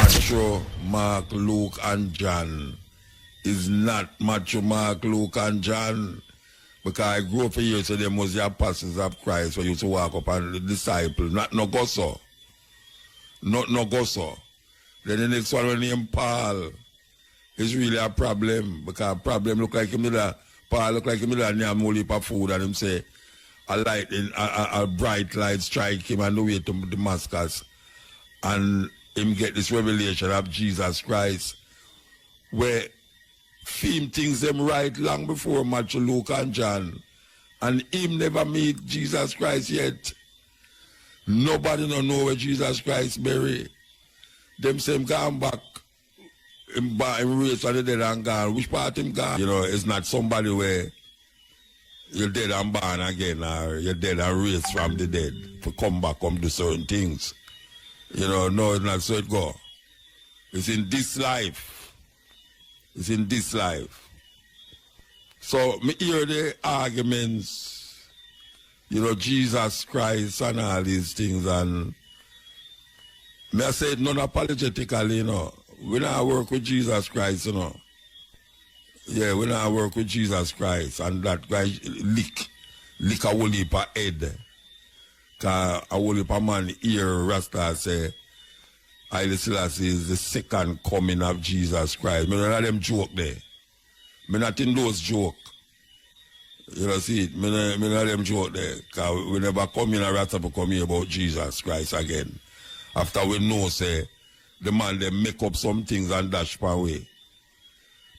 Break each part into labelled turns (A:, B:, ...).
A: Matthew, Mark, Luke, and John is not Matthew, Mark, Luke, and John. Because I grew up here, so them was the apostles of Christ when you used to walk up and the disciples. Not no go so. Not no go so. Then the next one named Paul is really a problem. Because problem look like him Paul look like him near more heap of food and him say a light a bright light strike him on the way to Damascus. And him get this revelation of Jesus Christ where film things them right long before Matthew, Luke, and John. And him never meet Jesus Christ yet. Nobody don't know where Jesus Christ buried. Them say him gone back. Him raised from the dead and gone. Which part him gone? You know, it's not somebody where you're dead and born again or you're dead and raised from the dead to come back, come do certain things. You know, no, it's not so it go. It's in this life. It's in this life. So, me hear the arguments, you know, Jesus Christ and all these things, and me I say it non-apologetically, you know. We not work with Jesus Christ, you know. Yeah, we not work with Jesus Christ, and that guy lick a whole heap of head. Because a whole heap of man hear Rasta say, Haile Selassie is the second coming of Jesus Christ. Me not them joke there. Me not in those joke. You know, see it? Me not them joke there. Because we never come in a Rasta to come here about Jesus Christ again. After we know, say, the man they make up some things and dash per way.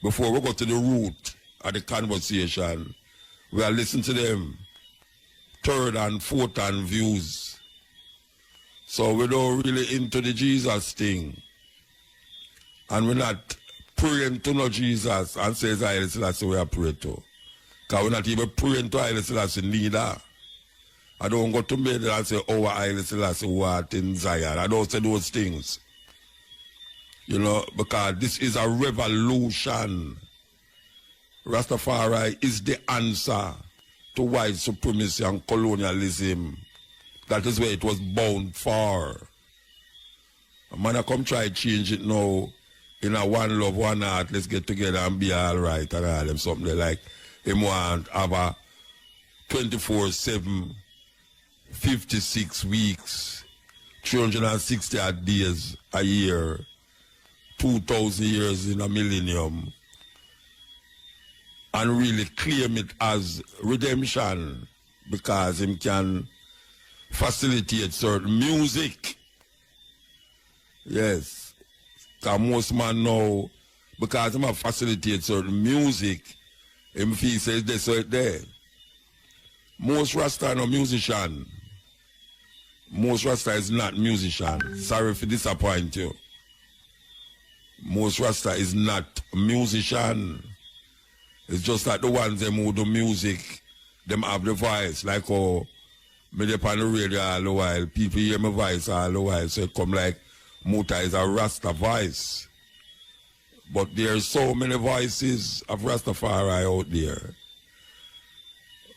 A: Before we go to the root of the conversation, we are listening to them third and fourth hand views. So we don't really into the Jesus thing. And we're not praying to no Jesus and says Haile Selassie we are praying to. Because we're not even praying to Haile Selassie neither. I don't go to bed and say, oh, Haile Selassie what in Zion. I don't say those things. You know, because this is a revolution. Rastafari is the answer to white supremacy and colonialism. That is where it was bound for. A man come try to change it now in a one love, one heart, let's get together and be all right and all them something like him want have a 24/7, 56 weeks, 360 odd days a year, 2,000 years in a millennium, and really claim it as redemption because him can facilitate certain music. Yes. Because most man know, because him facilitate certain music, him feel says this so there. Most Rasta no musician. Most Rasta is not musician. Sorry for disappoint you. Most Rasta is not a musician. It's just like the ones them who do music, them have the voice, like how me dey on the radio all the while, people hear my voice all the while, so it come like Muta is a Rasta voice. But there's so many voices of Rastafari out there.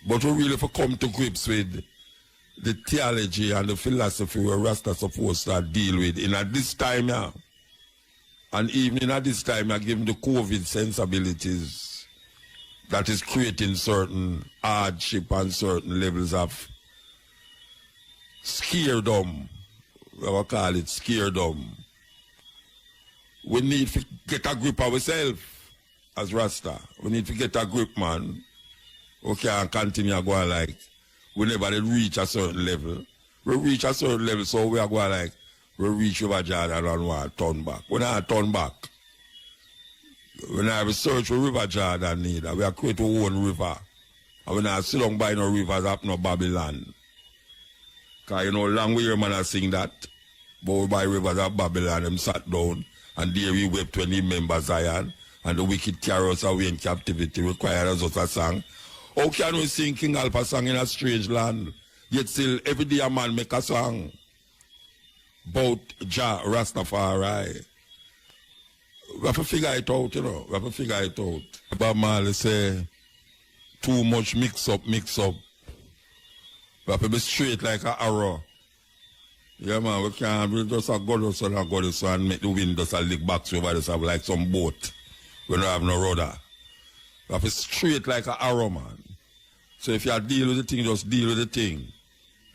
A: But we really for come to grips with the theology and the philosophy where Rasta supposed to deal with in at this time now. And even at this time I give the COVID sensibilities that is creating certain hardship and certain levels of scaredom. I will call it scaredom. We need to get a grip of ourselves as Rasta. We need to get a grip, man. We can't continue going like we never reach a certain level. We reach a certain level, so we are going like we reach over Jordan and want to turn back. We not turn back. We not have a search for River Jordan neither. We are create our own river. And we not sit down by no rivers up no Babylon. Because you know, long way man I sing that. But we by rivers of Babylon, them sat down and there we wept when he remember Zion. And the wicked carry us away in captivity require us a song. How can we sing King Alpha song in a strange land? Yet still every day a man make a song about Jah Rastafari. We have to figure it out, you know. We have to figure it out. Bob Marley say, too much mix up. We have to be straight like an arrow. Yeah, man, we can't we just go to sun and go to sun and make the wind just a lick back over this have like some boat. We don't have no rudder. We have to straight like an arrow, man. So if you deal with the thing, just deal with the thing.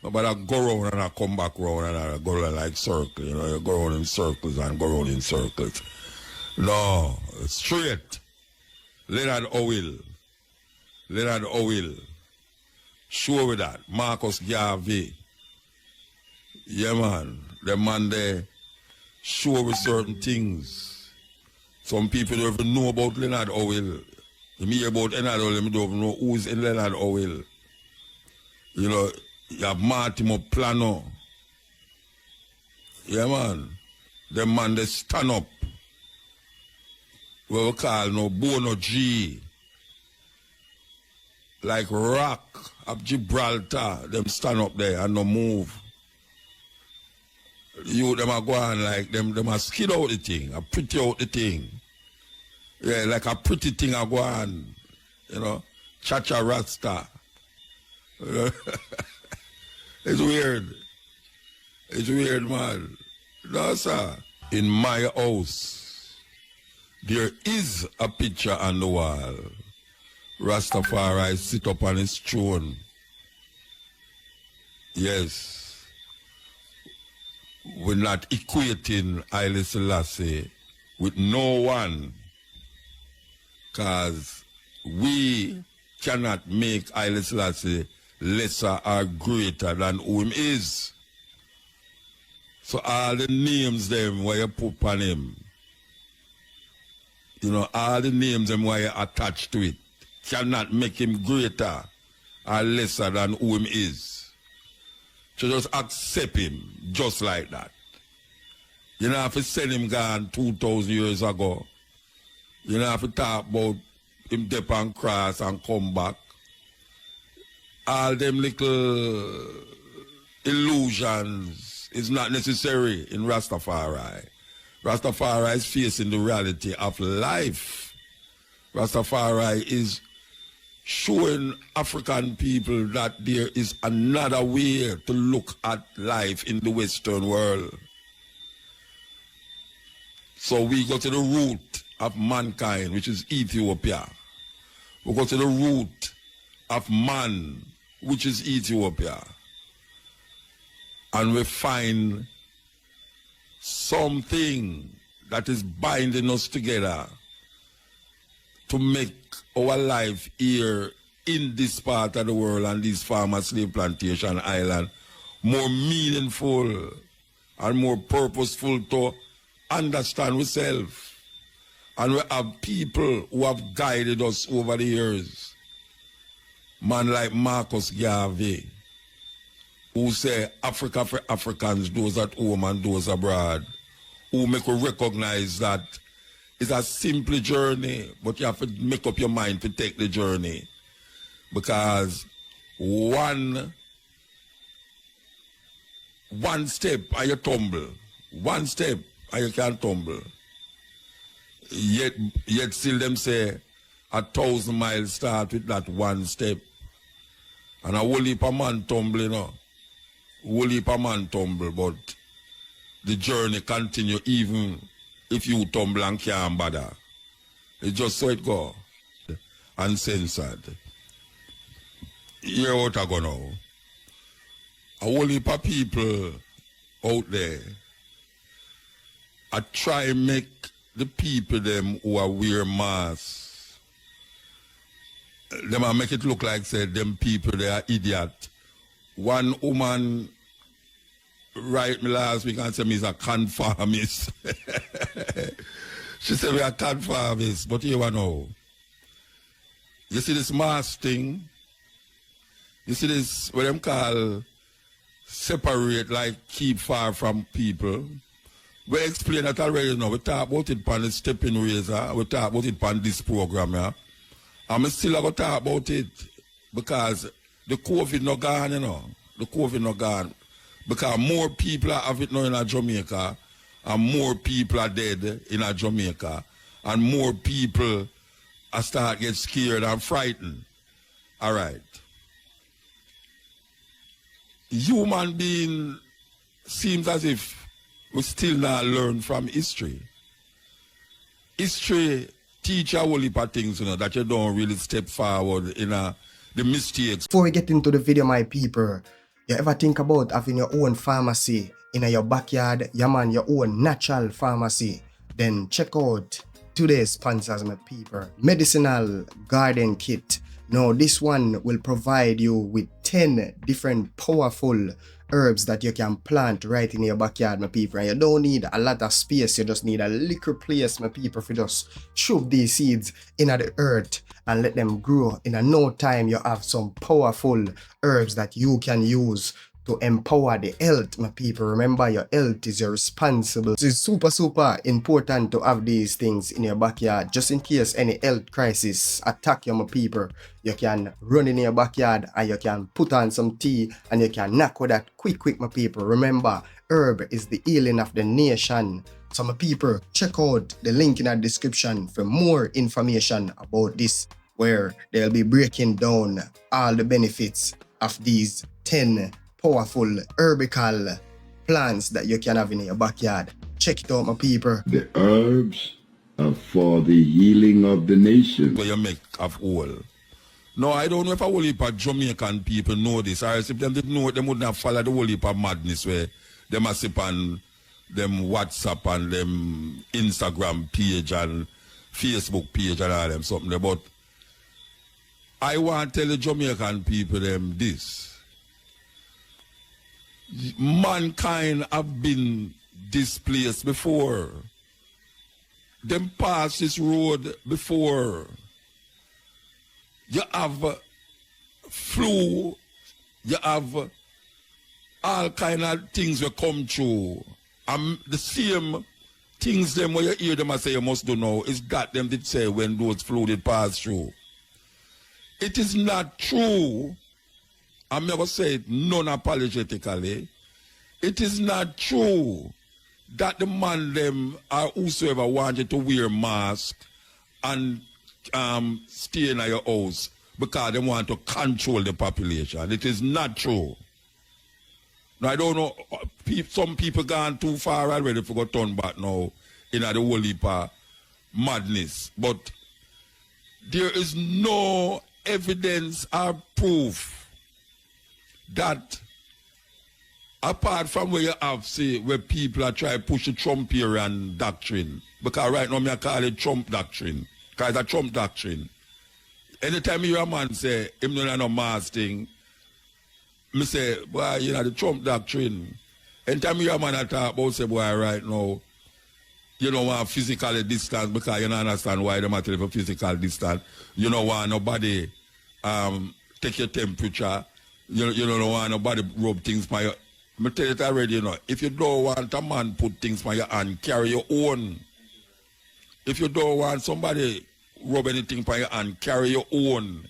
A: But I go around and I come back around and I go around like circle, you know, you go around in circles and go around in circles. No, straight. Leonard Owil. Leonard Owil. Sure with that. Marcus Garvey. Yeah, man. The man there sure with certain things. Some people don't even know about Leonard Owil. You hear about Leonard Owil, you don't even know who's in Leonard Owil. You know, you have Martimo Plano. Yeah, man. The man they stand up. What we call no Bono G. Like rock of Gibraltar. Them stand up there and no move. You them are going like them are skid out the thing, a pretty out the thing. Yeah, like a pretty thing are going, you know, cha-cha rasta. It's weird. It's weird, man. No, sir. In my house, there is a picture on the wall. Rastafari sit up on his throne. Yes. We're not equating Haile Selassie with no one. Because we cannot make Haile Selassie lesser or greater than who him is. So all the names them where you put on him, you know, all the names them where you attach to it, cannot make him greater or lesser than who him is. So just accept him just like that. You don't have to send him gone 2,000 years ago. You don't have to talk about him dip and cross and come back. All them little illusions is not necessary in Rastafari. Rastafari is facing the reality of life. Rastafari is showing African people that there is another way to look at life in the Western world. So we go to the root of mankind, which is Ethiopia. We go to the root of man, which is Ethiopia. And we find something that is binding us together to make our life here in this part of the world and this farmer slave plantation island more meaningful and more purposeful to understand ourselves. And we have people who have guided us over the years. Man like Marcus Garvey, who say Africa for Africans, those at home and those abroad, who make us recognize that it's a simple journey, but you have to make up your mind to take the journey. Because one step and you tumble. One step and you can't tumble. Yet still them say 1,000 miles start with that one step. And a whole heap of man tumble, you know. Whole heap of man tumble, but the journey continue even if you tumble and can't bother. It's just so it go. Uncensored. Hear what I go now. A whole heap of people out there I try and make the people them who are wear masks, them I make it look like say them people they are idiot. One woman write me last week and say me is a conformist. She said we are conformists, but you know. You see this mask thing? You see this what them call separate, like keep far from people. We explain that already now. We talk about it on the stepping razor. We talk about it on this program, yeah. And we still going to talk about it because the COVID not gone, you know. The COVID not gone. Because more people have it now in Jamaica and more people are dead in Jamaica and more people are start get scared and frightened. All right. Human being seems as if we still not learn from history. History teach a whole heap of things, you know, that you don't really step forward in the mistakes.
B: Before we get into the video, my people, you ever think about having your own pharmacy in your backyard? Yeah, man, your own natural pharmacy. Then check out today's sponsors, my people. Medicinal Garden Kit. Now, this one will provide you with 10 different powerful herbs that you can plant right in your backyard, my people. And you don't need a lot of space. You just need a little place, my people, for just shove these seeds in the earth and let them grow. In no time, you have some powerful herbs that you can use to empower the health, my people. Remember, your health is your responsible. So it's super important to have these things in your backyard, just in case any health crisis attack you, my people. You can run in your backyard and you can put on some tea and you can knock with that quick, my people. Remember, herb is the healing of the nation. So, my people, check out the link in the description for more information about this, where they'll be breaking down all the benefits of these 10 powerful herbical plants that you can have in your backyard. Check it out, my people.
C: The herbs are for the healing of the nation.
A: Where you make of all. No, I don't know if a whole heap of Jamaican people know this. Or if them didn't know it, they wouldn't have followed the whole heap of madness where they must sip on them WhatsApp and them Instagram page and Facebook page and all them something there. But I want to tell the Jamaican people them this. Mankind have been displaced before. Them passed this road before. You have flu, you have all kind of things will come through. The same things them where you hear them and say you must do now is that them did say when those flu did pass through. It is not true. I'm never say it non-apologetically. It is not true that the man them or whosoever wanted to wear mask and stay in your house because they want to control the population. It is not true. Now, I don't know, some people gone too far already for go turn back now in the whole heap of madness. But there is no evidence or proof that apart from where you have, say, where people are trying to push the Trumpian doctrine, because right now I call it Trump doctrine, because it's a Trump doctrine. Anytime you hear a man say, him don't have no mask thing, me say, boy, you know, the Trump doctrine. Anytime you hear a man talk about, say, boy, right now, you don't want physically distance because you don't understand why they matter for physical distance. You don't want nobody take your temperature. You don't want nobody rub things by your... I tell it already, you know, if you don't want a man put things by your hand, carry your own. If you don't want somebody rub anything by your hand, carry your own.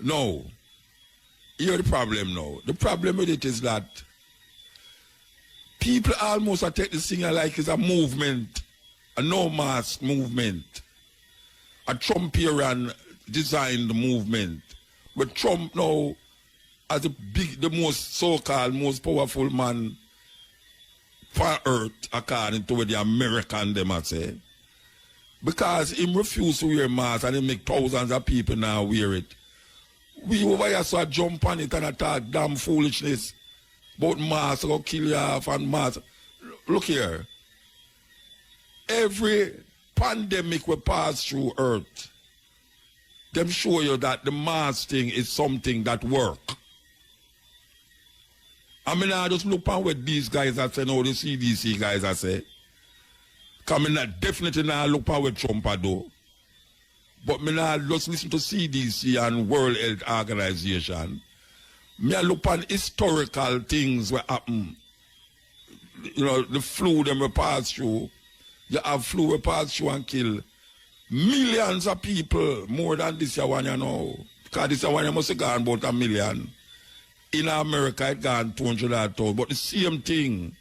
A: No. Here's the problem now. The problem with it is that people almost take this thing like it's a movement, a no-mask movement, a Trumpian designed movement. But Trump now, as the most so-called, most powerful man for earth, according to what the American them are say, because he refused to wear mask and he make thousands of people now wear it. We over here so jump on it and attack damn foolishness about mask or kill you off and mask. Look here. Every pandemic we pass through earth, them show you that the mask thing is something that work. I mean, I just look at what these guys are saying, all the CDC guys are saying. Because I definitely not look at what Trump do. But I just listen to CDC and World Health Organization. I look at historical things that happen. You know, the flu them we pass through. You have flu we pass through and kill millions of people, more than this year one, you know. Because this year one, you must have gone about 1 million. In America, it gone 200,000. But the same thing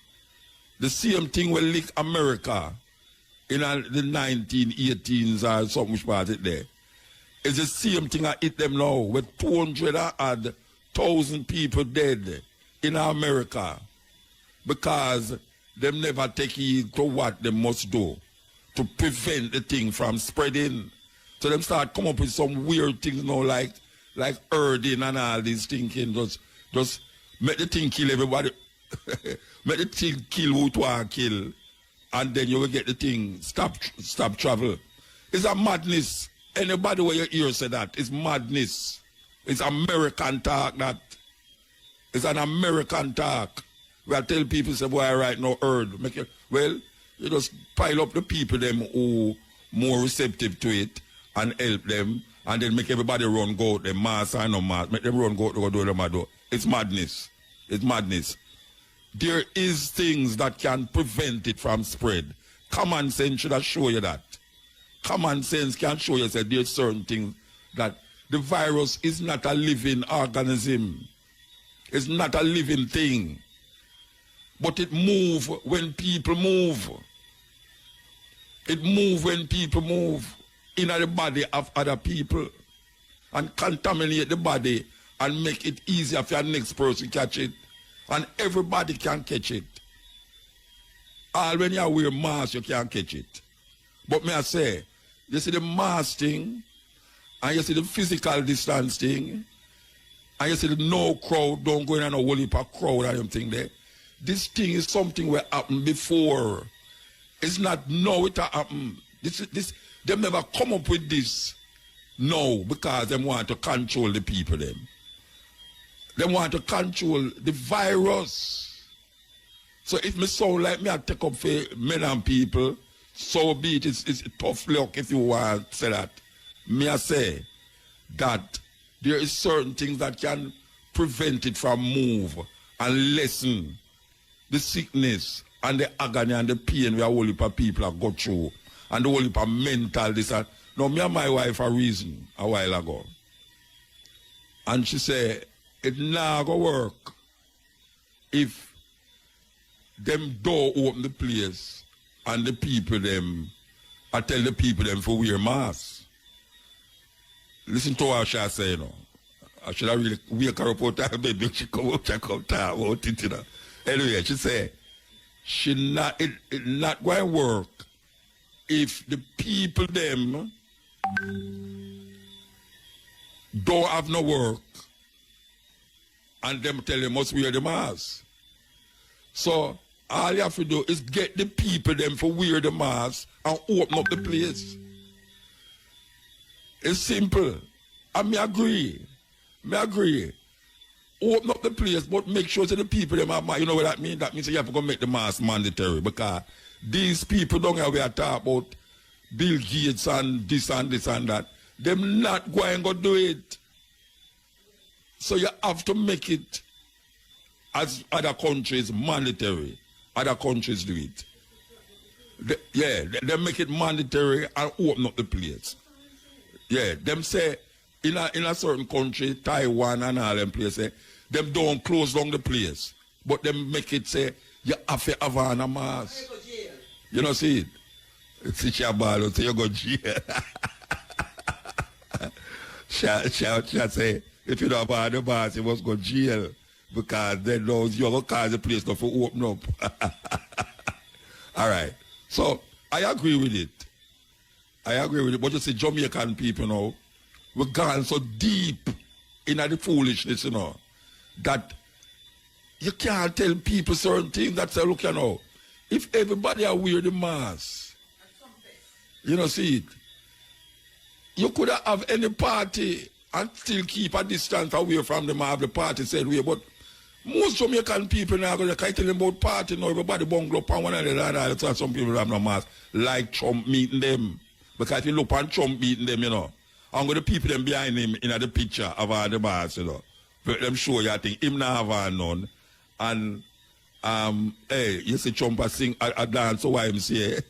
A: will lick America in the 1918s or something which part it there. It's the same thing I hit them now with 200,000 people dead in America. because them never take heed to what they must do to prevent the thing from spreading. So them start come up with some weird things now, like herding and all these thinking. Just make the thing kill everybody. Make the thing kill who to want kill, and then you will get the thing stop travel. It's a madness. Anybody where you hear say that, it's madness. It's American talk that. It's an American talk. Where I tell people, say, boy, right now, herd. Well, you just pile up the people them who more receptive to it and help them, and then make everybody run go out, them mass and no mass. Make them run go out, do them do. It's madness. It's madness. There is things that can prevent it from spread. Common sense should have show you that. Common sense can show you that there's certain things that the virus is not a living organism. It's not a living thing. But it moves when people move. It moves when people move in the body of other people and contaminate the body and make it easier for the next person to catch it. And everybody can catch it. All when you wear mask, you can't catch it. But may I say, you see the mask thing, and you see the physical distance thing, and you see the no crowd, don't go in and a whole heap of crowd and them thing there. This thing is something that happened before. It's not now it happened. Them never come up with this. No, because them want to control the people them. They want to control the virus. So if me sound like me, I take up for men and people, so be it. It's tough luck if you want to say that. Me I say that there is certain things that can prevent it from move and lessen the sickness and the agony and the pain we a whole heap of people have got through and the whole heap of mental this and now me and my wife a reason a while ago. And she said, it not gonna work if them door open the place and the people them, I tell the people them for wear masks. Listen to what she say, you know. I should have really wake her up out of bed, she come out, talk about it, you know. Anyway, she say, it not going to work if the people them don't have no work and them tell them must wear the mask. So all you have to do is get the people them for wear the mask and open up the place. It's simple. And me agree. Open up the place, but make sure that the people them have, you know what that means? That means you have to go make the mask mandatory because these people don't have to talk about Bill Gates and this and this and that. Them not going to do it. So you have to make it as other countries mandatory. Other countries do it. They make it mandatory and open up the place. Yeah, them say in a certain country, Taiwan and all them places, them don't close down the place. But them make it say you have to have on a mask. You know, see it? It's your ball, so you go jail. She say, if you don't have the mask, you must go jail. Because then those you're going to cause the place to open up. All right. So I agree with it. But you see, Jamaican people now, we're gone so deep in the foolishness, you know, that you can't tell people certain things that say, look, you know, if everybody are wear the mask, you know, see it, you could have any party and still keep a distance away from them and have the party said way, but most Jamaican people now are going to tell them about party now, everybody bungle up on one another, so some people have no mask, like Trump meeting them. Because if you look on Trump meeting them, you know, I'm going to people them behind him in the picture of all the bars, you know. Let them show you, I think, him not have none. And, hey, you see Trump sing a dance to YMCA.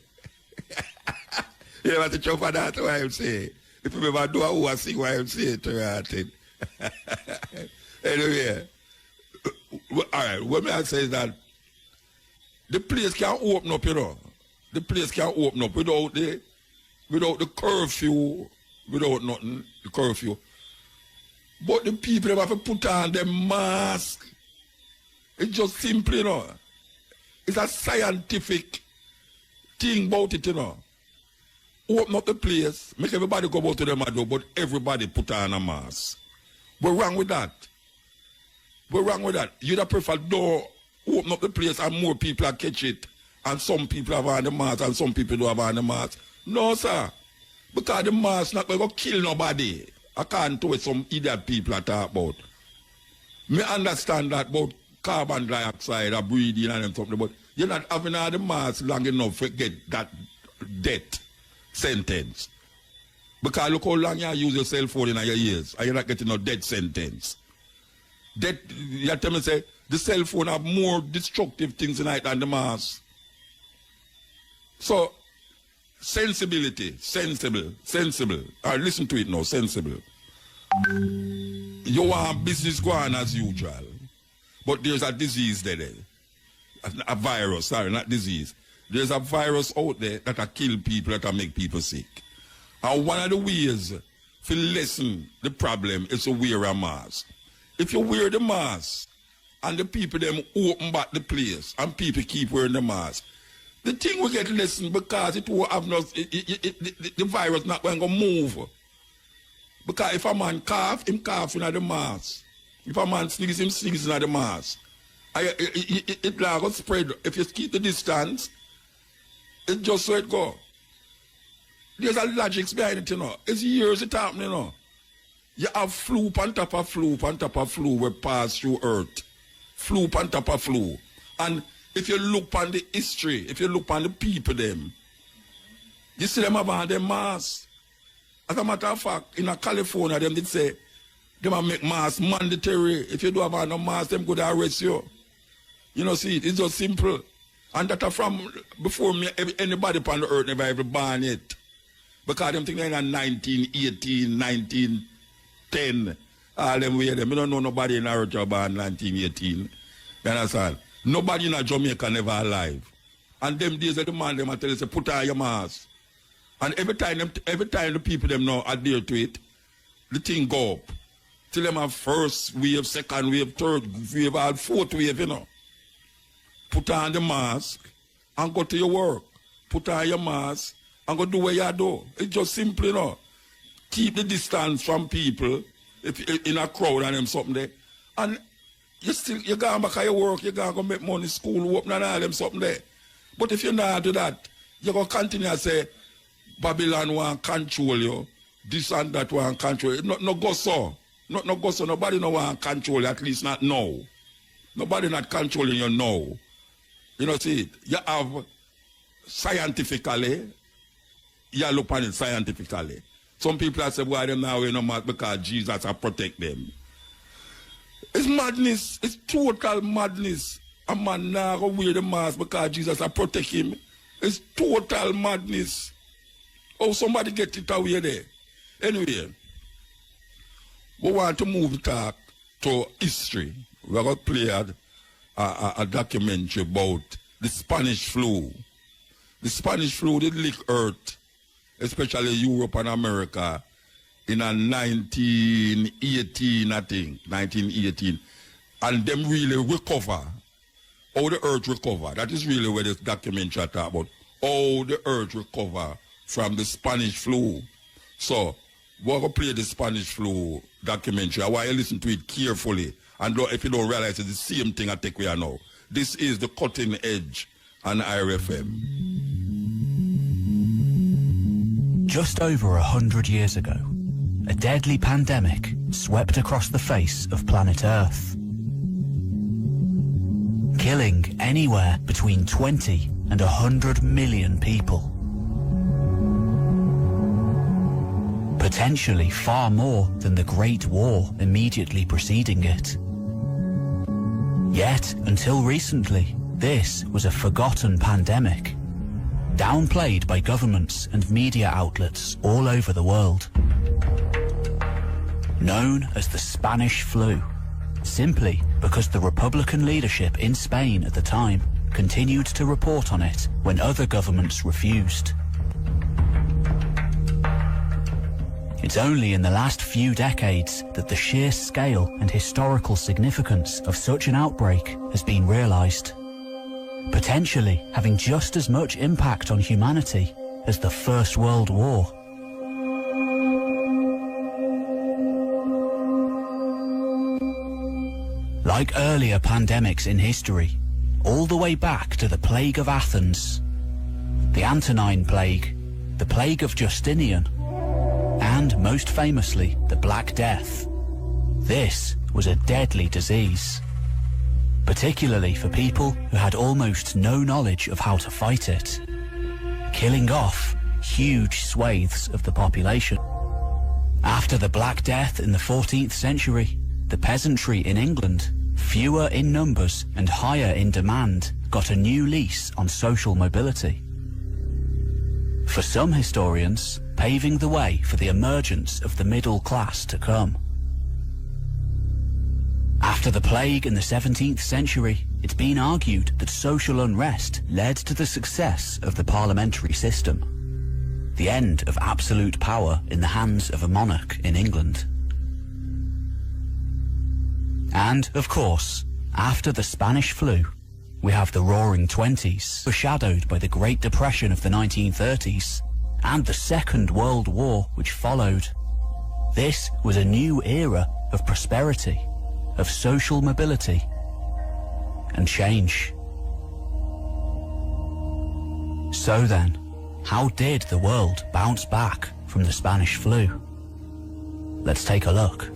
A: You ever see Trump dance to YMCA? If you ever do who I sing YMCA to your thing. Anyway, all right, what may I say is that the place can open up, you know. The place can open up without the curfew, without nothing, the curfew. But the people have to put on their mask. It's just simple, you know. It's a scientific thing about it, you know. Open up the place, make everybody go out to them door, but everybody put on a mask. What's wrong with that? What's wrong with that? You'd have preferred door, open up the place and more people catch it. And some people have on the mask and some people don't have on the mask. No, sir. Because the mask not going to kill nobody. I can't do what some idiot people are talking about. Me understand that about carbon dioxide or breathing and something, but you're not having all the mask long enough to get that death sentence. Because look how long you use your cell phone in your ears and you're not getting no death sentence. Death, you tell me, say, the cell phone have more destructive things in it than the mask. So, sensibility, sensible. All right, listen to it now, sensible. You want business going as usual, but there's a disease there. A virus, sorry, not disease. There's a virus out there that will kill people, that will make people sick. And one of the ways to lessen the problem is to wear a mask. If you wear the mask and the people them open back the place and people keep wearing the mask, the thing will get lessened because it will have no, the virus not going to move. Because if a man cough, him coughing at the mask. If a man sneeze, him sneezing at the mask. It will go spread. If you keep the distance, it's just so it go. There's a logic behind it, you know. It's years it happening, you know. You have flu on top of flu on top of flu will pass through earth. Flu on top of flu. And if you look on the history, if you look on the people them, you see them have on their masks. As a matter of fact, in California, them did say, they might make masks mandatory. If you don't have on a mask, them could arrest you. You know, see, it's just simple. And that are from before me, anybody on the earth never ever ban it. Because them think they're in 1918, 1910. All them way them. I don't know nobody in our job in 1918. You understand? Nobody in Jamaica never alive. And them days the man them tell you, say, put on your mask. And every time the people them now adhere to it, the thing go up. Till them have first wave, second wave, third wave, all fourth wave, you know. Put on the mask and go to your work. Put on your mask and go do what you do. It's just simple, you know. Keep the distance from people if in a crowd and them something there. And you go back to your work, you go make money, school, open and all them something there. But if you not do that, you're going to continue to say, Babylon want control you, this and that want control you. No go so. No go so. Nobody no want control you, at least not now. Nobody not controlling you now. You know, see, you have scientifically, you look at it scientifically. Some people have said, why them now wear no mask because Jesus will protect them. It's madness. It's total madness. A man now go wear the mask because Jesus will protect him. It's total madness. Oh, somebody get it away there. Anyway, we want to move the talk to history. We're going to play a documentary about the Spanish flu. The Spanish flu did lick Earth, especially Europe and America, in 1918, I think, 1918. And them really recover. How the Earth recover. That is really where this documentary talk about. How the Earth recover from the Spanish flu. So, we're going to play the Spanish flu documentary. I want you to listen to it carefully. And if you don't realize it's the same thing I think we are now. This is the Cutting Edge on IRFM.
D: Just over 100 years ago, a deadly pandemic swept across the face of planet Earth, killing anywhere between 20 and 100 million people. Potentially far more than the Great War immediately preceding it. Yet, until recently, this was a forgotten pandemic, downplayed by governments and media outlets all over the world. Known as the Spanish flu, simply because the Republican leadership in Spain at the time continued to report on it when other governments refused. It's only in the last few decades that the sheer scale and historical significance of such an outbreak has been realized. potentially having just as much impact on humanity as the First World War. Like earlier pandemics in history, all the way back to the Plague of Athens, the Antonine Plague, the Plague of Justinian, and most famously, the Black Death. This was a deadly disease, particularly for people who had almost no knowledge of how to fight it, killing off huge swathes of the population. After the Black Death in the 14th century, the peasantry in England, fewer in numbers and higher in demand, got a new lease on social mobility. For some historians, paving the way for the emergence of the middle class to come. After the plague in the 17th century, it's been argued that social unrest led to the success of the parliamentary system, the end of absolute power in the hands of a monarch in England. And, of course, after the Spanish flu, we have the Roaring Twenties, foreshadowed by the Great Depression of the 1930s, and the Second World War which followed. This was a new era of prosperity, of social mobility, and change. So then, how did the world bounce back from the Spanish flu? Let's take a look.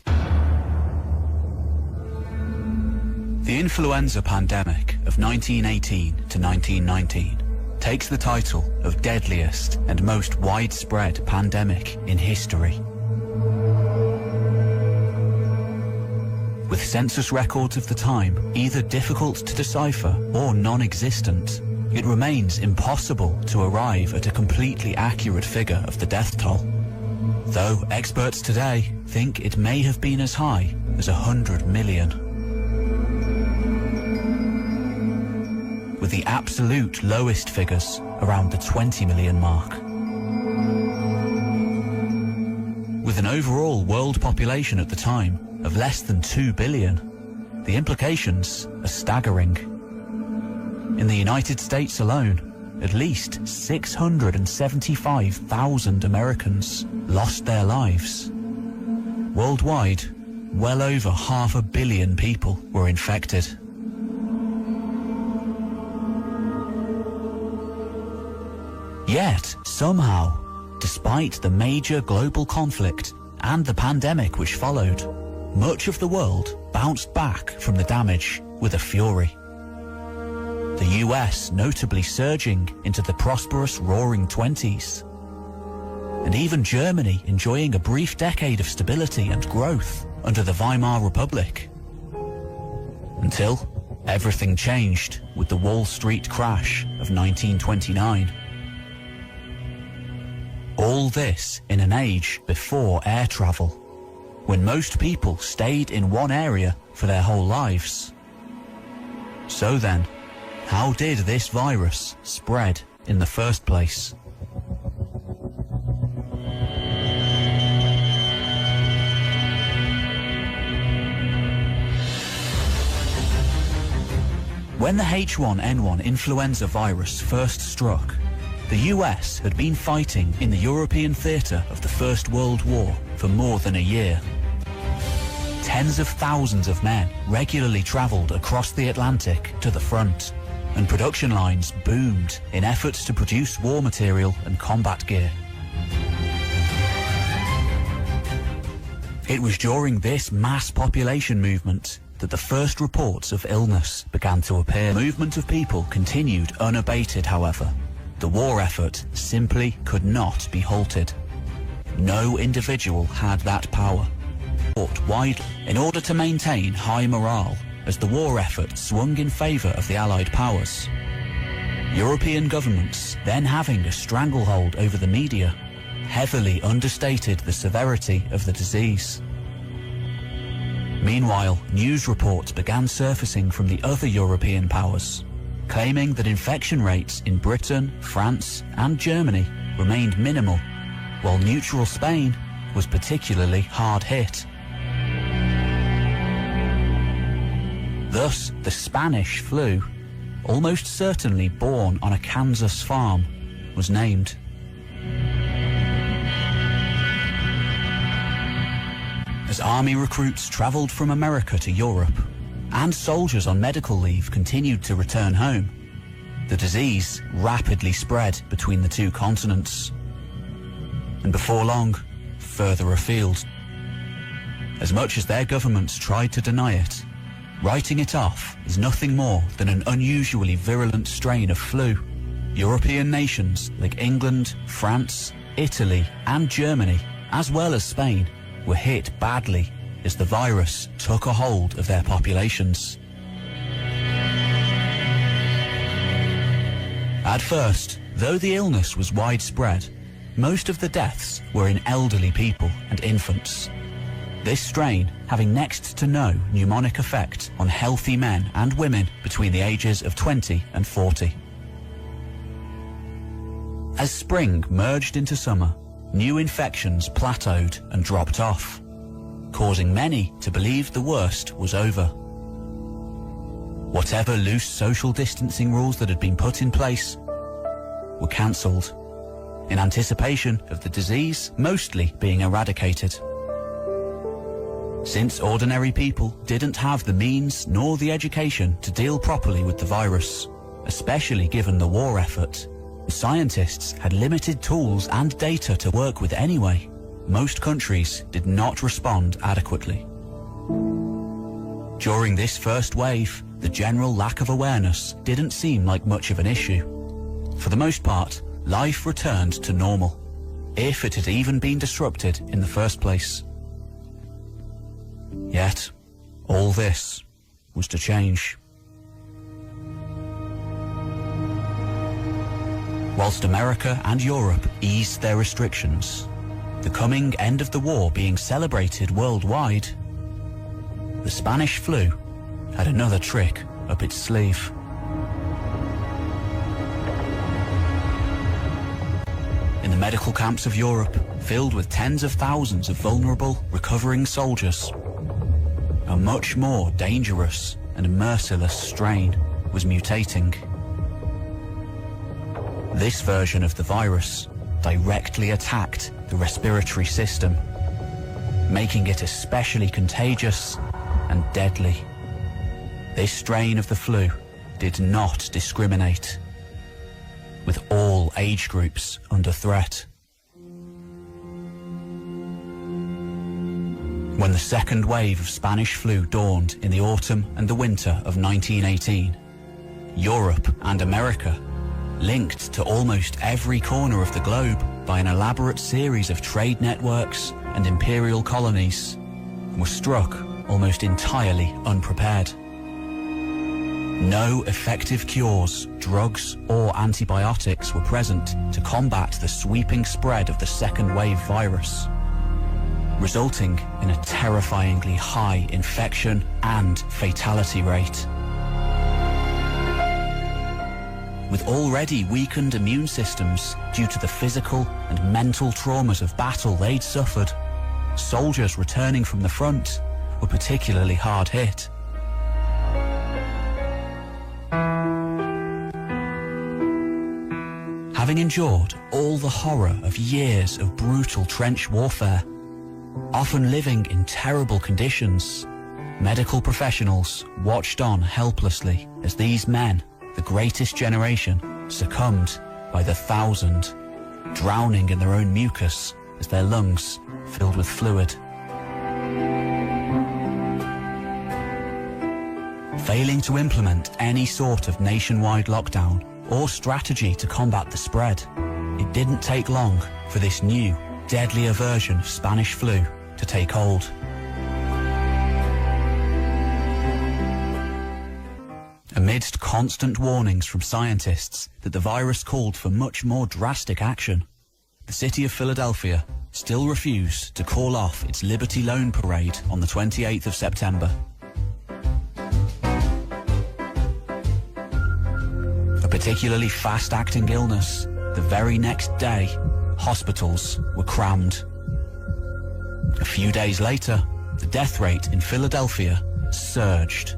D: The influenza pandemic of 1918 to 1919 takes the title of deadliest and most widespread pandemic in history. With census records of the time either difficult to decipher or non-existent, it remains impossible to arrive at a completely accurate figure of the death toll, though experts today think it may have been as high as 100 million. With the absolute lowest figures around the 20 million mark. With an overall world population at the time of less than 2 billion, the implications are staggering. In the United States alone, at least 675,000 Americans lost their lives. Worldwide, well over 500 million people were infected. Yet, somehow, despite the major global conflict and the pandemic which followed, much of the world bounced back from the damage with a fury. The US notably surging into the prosperous Roaring Twenties, and even Germany enjoying a brief decade of stability and growth under the Weimar Republic. Until everything changed with the Wall Street crash of 1929. All this in an age before air travel, when most people stayed in one area for their whole lives. So then, how did this virus spread in the first place? When the H1N1 influenza virus first struck, the US had been fighting in the European theatre of the First World War for more than a year. Tens of thousands of men regularly travelled across the Atlantic to the front, and production lines boomed in efforts to produce war material and combat gear. It was during this mass population movement that the first reports of illness began to appear. The movement of people continued unabated, however. The war effort simply could not be halted. No individual had that power. Fought widely in order to maintain high morale as the war effort swung in favour of the Allied powers. European governments, then having a stranglehold over the media, heavily understated the severity of the disease. Meanwhile, news reports began surfacing from the other European powers, claiming that infection rates in Britain, France and Germany remained minimal, while neutral Spain was particularly hard hit. Thus, the Spanish flu, almost certainly born on a Kansas farm, was named. As army recruits travelled from America to Europe, and soldiers on medical leave continued to return home, the disease rapidly spread between the two continents, and before long, further afield. As much as their governments tried to deny it, writing it off as nothing more than an unusually virulent strain of flu, European nations like England, France, Italy and Germany, as well as Spain, were hit badly as the virus took a hold of their populations. At first, though the illness was widespread, most of the deaths were in elderly people and infants. This strain having next to no pneumonic effect on healthy men and women between the ages of 20 and 40. As spring merged into summer, new infections plateaued and dropped off, causing many to believe the worst was over. Whatever loose social distancing rules that had been put in place were cancelled, in anticipation of the disease mostly being eradicated. Since ordinary people didn't have the means nor the education to deal properly with the virus, especially given the war effort, scientists had limited tools and data to work with anyway. Most countries did not respond adequately. During this first wave, the general lack of awareness didn't seem like much of an issue. For the most part, life returned to normal, if it had even been disrupted in the first place. Yet, all this was to change. Whilst America and Europe eased their restrictions, the coming end of the war being celebrated worldwide, the Spanish flu had another trick up its sleeve. In the medical camps of Europe, filled with tens of thousands of vulnerable, recovering soldiers, a much more dangerous and merciless strain was mutating. This version of the virus directly attacked the respiratory system, making it especially contagious and deadly. This strain of the flu did not discriminate, with all age groups under threat. When the second wave of Spanish flu dawned in the autumn and the winter of 1918, Europe and America, linked to almost every corner of the globe by an elaborate series of trade networks and imperial colonies, were struck almost entirely unprepared. No effective cures, drugs, or antibiotics were present to combat the sweeping spread of the second wave virus, resulting in a terrifyingly high infection and fatality rate. With already weakened immune systems due to the physical and mental traumas of battle they'd suffered, soldiers returning from the front were particularly hard hit. Having endured all the horror of years of brutal trench warfare, often living in terrible conditions, medical professionals watched on helplessly as these men, the greatest generation, succumbed by the thousand, drowning in their own mucus as their lungs filled with fluid. Failing to implement any sort of nationwide lockdown or strategy to combat the spread, it didn't take long for this new, deadlier version of Spanish flu to take hold. Amidst constant warnings from scientists that the virus called for much more drastic action, the city of Philadelphia still refused to call off its Liberty Loan Parade on the 28th of September. A particularly fast-acting illness, the very next day, hospitals were crammed. A few days later, the death rate in Philadelphia surged.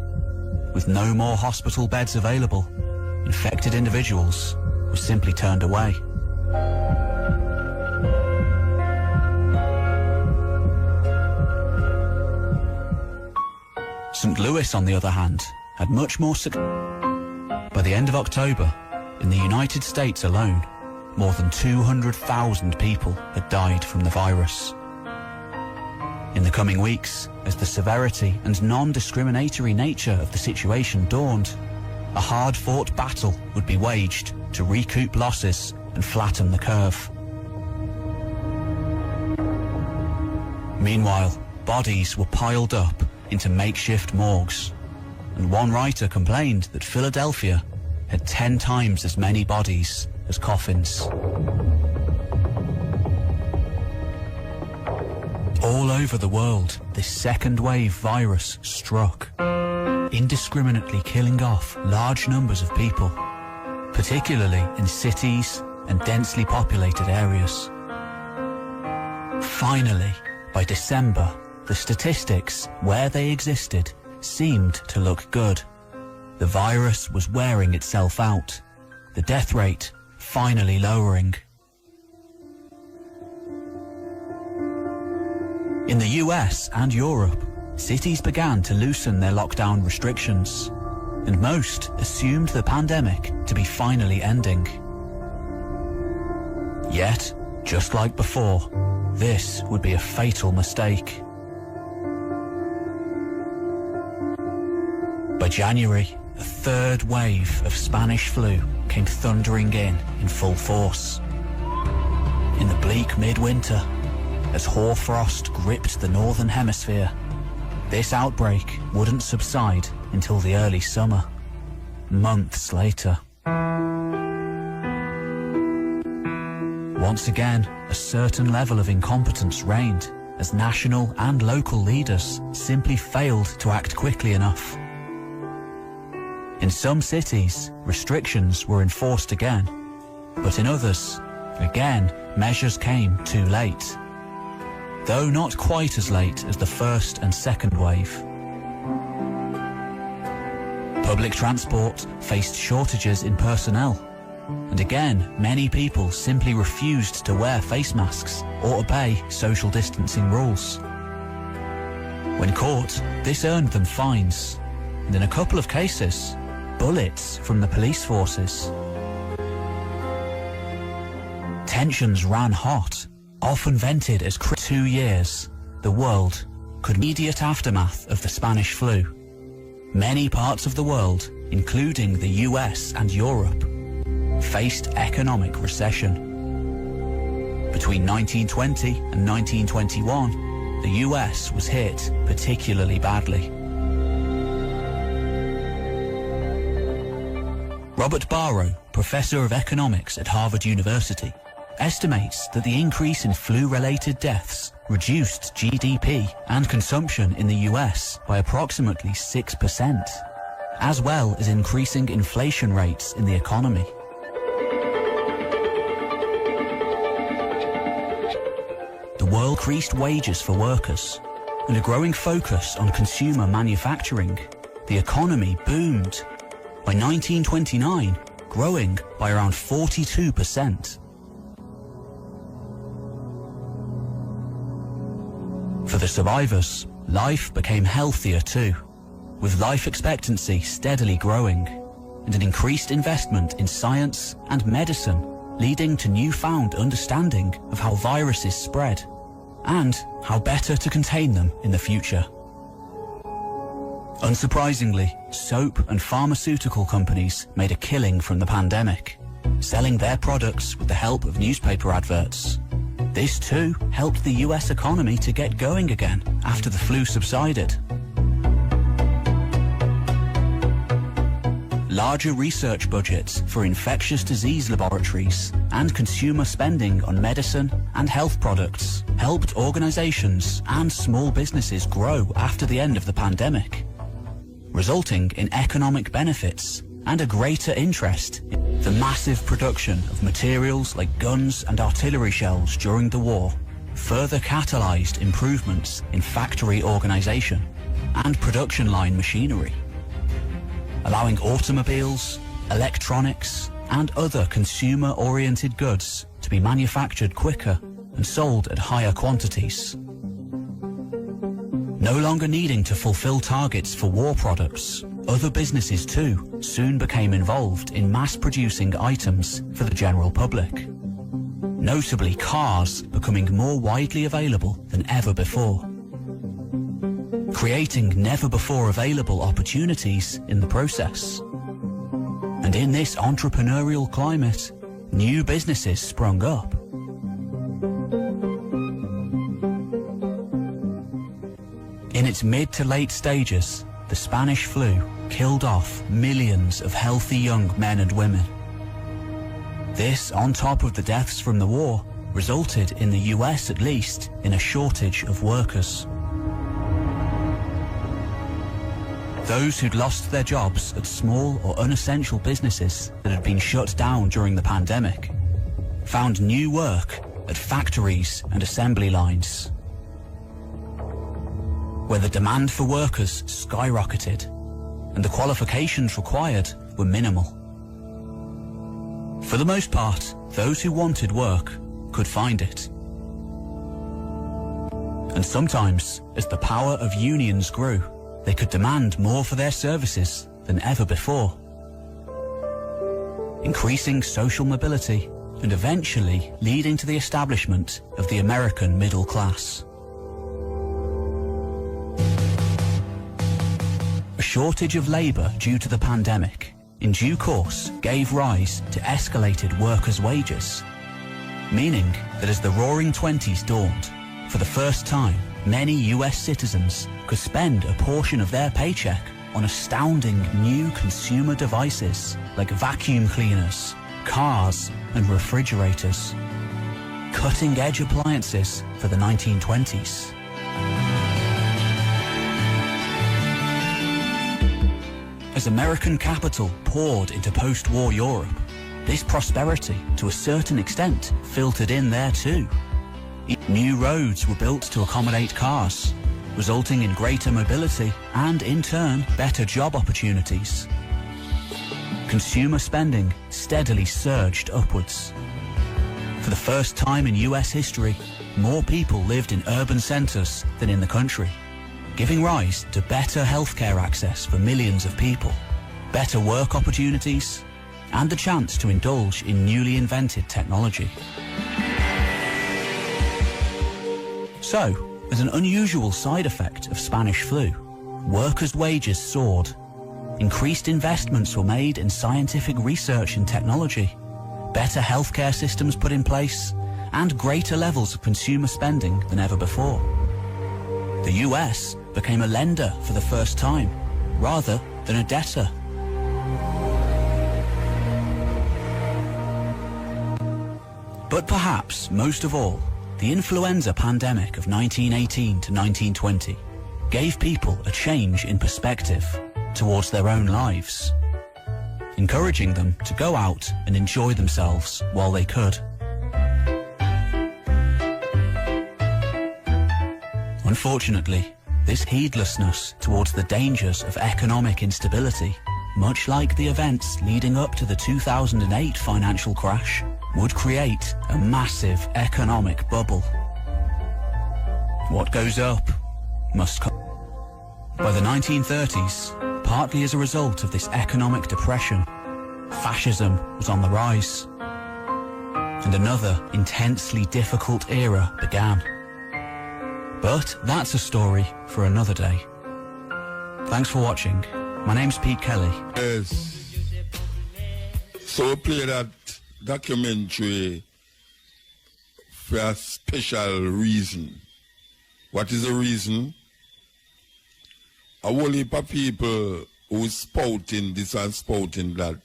D: With no more hospital beds available, infected individuals were simply turned away. St. Louis, on the other hand, had much more success. By the end of October, in the United States alone, more than 200,000 people had died from the virus. In the coming weeks, as the severity and non-discriminatory nature of the situation dawned, a hard-fought battle would be waged to recoup losses and flatten the curve. Meanwhile, bodies were piled up into makeshift morgues, and one writer complained that Philadelphia had 10 times as many bodies as coffins. All over the world, this second wave virus struck, indiscriminately killing off large numbers of people, particularly in cities and densely populated areas. Finally, by December, the statistics, where they existed, seemed to look good. The virus was wearing itself out, the death rate finally lowering. In the US and Europe, cities began to loosen their lockdown restrictions, and most assumed the pandemic to be finally ending. Yet, just like before, this would be a fatal mistake. By January, a third wave of Spanish flu came thundering in full force. In the bleak midwinter, as hoarfrost gripped the northern hemisphere, this outbreak wouldn't subside until the early summer, months later. Once again, a certain level of incompetence reigned as national and local leaders simply failed to act quickly enough. In some cities, restrictions were enforced again, but in others, again, measures came too late. Though not quite as late as the first and second wave. Public transport faced shortages in personnel, and again, many people simply refused to wear face masks or obey social distancing rules. When caught, this earned them fines, and in a couple of cases, bullets from the police forces. Tensions ran hot, often vented as 2 years, the world could immediate aftermath of the Spanish flu. Many parts of the world, including the US and Europe, faced economic recession. Between 1920 and 1921, the US was hit particularly badly. Robert Barrow, professor of economics at Harvard University, estimates that the increase in flu-related deaths reduced GDP and consumption in the US by approximately 6%, as well as increasing inflation rates in the economy. The world increased wages for workers, and a growing focus on consumer manufacturing, the economy boomed, by 1929 growing by around 42%. For the survivors, life became healthier too, with life expectancy steadily growing, and an increased investment in science and medicine leading to newfound understanding of how viruses spread, and how better to contain them in the future. Unsurprisingly, soap and pharmaceutical companies made a killing from the pandemic, selling their products with the help of newspaper adverts. This too helped the US economy to get going again after the flu subsided. Larger research budgets for infectious disease laboratories and consumer spending on medicine and health products helped organizations and small businesses grow after the end of the pandemic, resulting in economic benefits and a greater interest in the massive production of materials like guns and artillery shells during the war further catalyzed improvements in factory organization and production line machinery, allowing automobiles, electronics, and other consumer-oriented goods to be manufactured quicker and sold at higher quantities. No longer needing to fulfill targets for war products, other businesses too soon became involved in mass-producing items for the general public. Notably, cars becoming more widely available than ever before, creating never-before-available opportunities in the process. And in this entrepreneurial climate, new businesses sprung up. In its mid to late stages, the Spanish flu killed off millions of healthy young men and women. This, on top of the deaths from the war, resulted, in the US at least, in a shortage of workers. Those who'd lost their jobs at small or unessential businesses that had been shut down during the pandemic found new work at factories and assembly lines, where the demand for workers skyrocketed and the qualifications required were minimal. For the most part, those who wanted work could find it. And sometimes, as the power of unions grew, they could demand more for their services than ever before, increasing social mobility and eventually leading to the establishment of the American middle class. A shortage of labour due to the pandemic, in due course, gave rise to escalated workers' wages, meaning that as the Roaring Twenties dawned, for the first time, many US citizens could spend a portion of their paycheck on astounding new consumer devices like vacuum cleaners, cars, and refrigerators. Cutting-edge appliances for the 1920s. As American capital poured into post-war Europe, this prosperity, to a certain extent, filtered in there too. New roads were built to accommodate cars, resulting in greater mobility and, in turn, better job opportunities. Consumer spending steadily surged upwards. For the first time in US history, more people lived in urban centres than in the country, giving rise to better healthcare access for millions of people, better work opportunities, and the chance to indulge in newly invented technology. So, as an unusual side effect of Spanish flu, workers' wages soared. Increased investments were made in scientific research and technology, better healthcare systems put in place, and greater levels of consumer spending than ever before. The US became a lender for the first time, rather than a debtor. But perhaps, most of all, the influenza pandemic of 1918 to 1920 gave people a change in perspective towards their own lives, encouraging them to go out and enjoy themselves while they could. Unfortunately, this heedlessness towards the dangers of economic instability, much like the events leading up to the 2008 financial crash, would create a massive economic bubble. What goes up must come. By the 1930s, partly as a result of this economic depression, fascism was on the rise, and another intensely difficult era began. But that's a story for another day. Thanks for watching. My name's Pete Kelly.
A: Yes. So we play that documentary for a special reason. What is the reason? A whole heap of people who spouting this and spouting that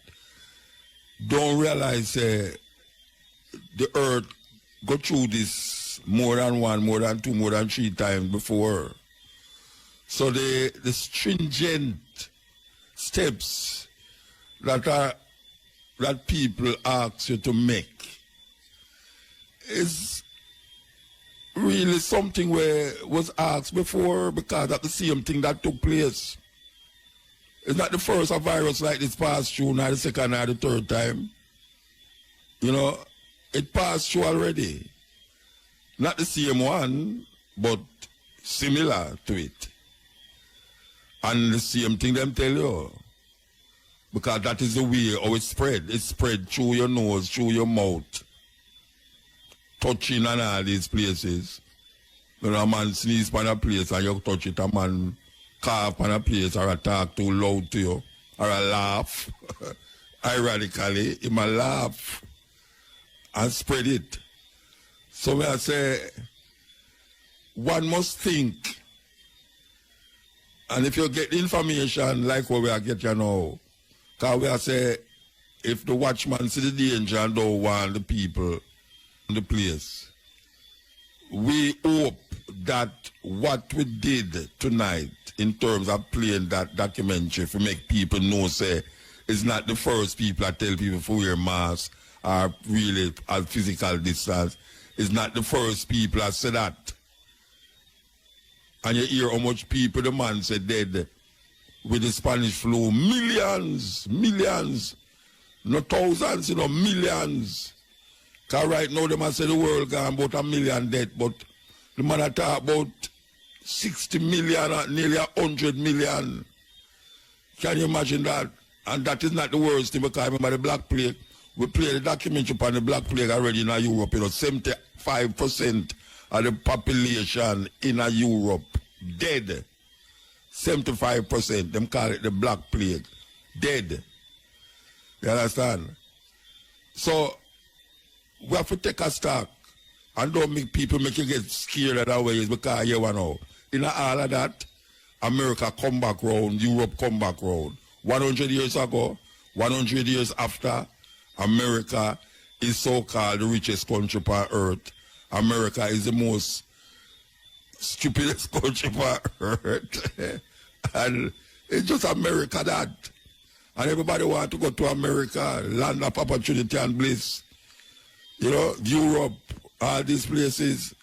A: don't realize the earth go through this more than one, more than two, more than three times before. So the stringent steps that people ask you to make is really something where was asked before because of the same thing that took place. It's not the first a virus like this passed through, not the second or the third time. You know, it passed through already. Not the same one, but similar to it. And the same thing them tell you. Because that is the way how it spread. It spread through your nose, through your mouth. Touching on all these places. When a man sneezes on a place and you touch it, a man cough on a place or a talk too loud to you, or a laugh. Ironically, he might laugh and spread it. So when I say, one must think. And if you get information like what we are getting now, because we are say, if the watchman see the danger and don't want the people in the place, we hope that what we did tonight in terms of playing that documentary to make people know, say, it's not the first people that tell people to wear masks or really at physical distance. It's not the first people that say that. And you hear how much people the man said dead with the Spanish flu. Millions, millions. Not thousands, millions. Because right now, the man say the world gone about 1 million dead, but the man talk about 60 million, nearly 100 million. Can you imagine that? And that is not the worst thing, because I remember the Black Plague. We played the documentary upon the Black Plague already in Europe. 75% of the population in Europe dead. 75%. Them call it the Black Plague. Dead. You understand? So, we have to take a stock and don't make people make you get scared of that way, because you know, in all of that, America come back round, Europe come back round. 100 years ago, 100 years after, America is so-called the richest country on earth. America is the most stupidest country on earth. And it's just America that. And everybody want to go to America, land of opportunity and bliss. Europe, all these places.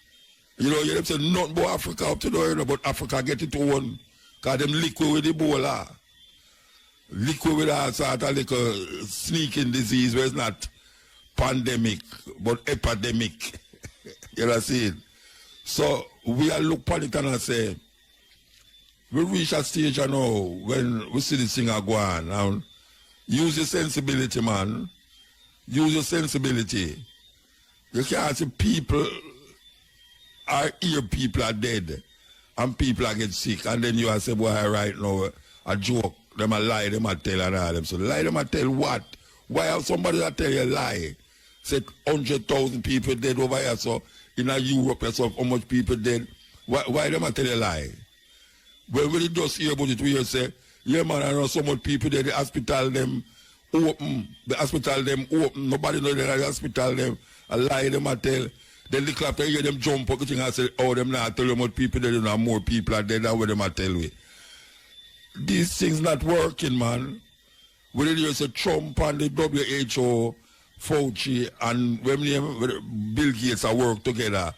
A: You them say nothing about Africa up to now, but Africa get it on. Because them liquid with Ebola. Liquid with all sort of like a sneaking disease where it's not pandemic, but epidemic. You know what I'm saying? So we are look upon it and say, we reach a stage now when we see this thing go on. And use your sensibility, man. Use your sensibility. You can't see people people are dead and people are get sick, and then you are say, boy, right now, a joke, them a lie, them a tell and all them. So lie, them a tell what? Why have somebody that tell you a lie? Say 100,000 people dead over here, so in Europe, so how much people dead? Why them a tell you a lie? When we just hear about it, we say, yeah man, I know so much people dead, the hospital them open, nobody know that the hospital them, a lie them a tell. Then look after hear them jump up and say, oh, them not tell you how much people dead, more people are dead than what them a tell we. These things not working, man. We did hear say Trump and the WHO, Fauci, and when Bill Gates are work together.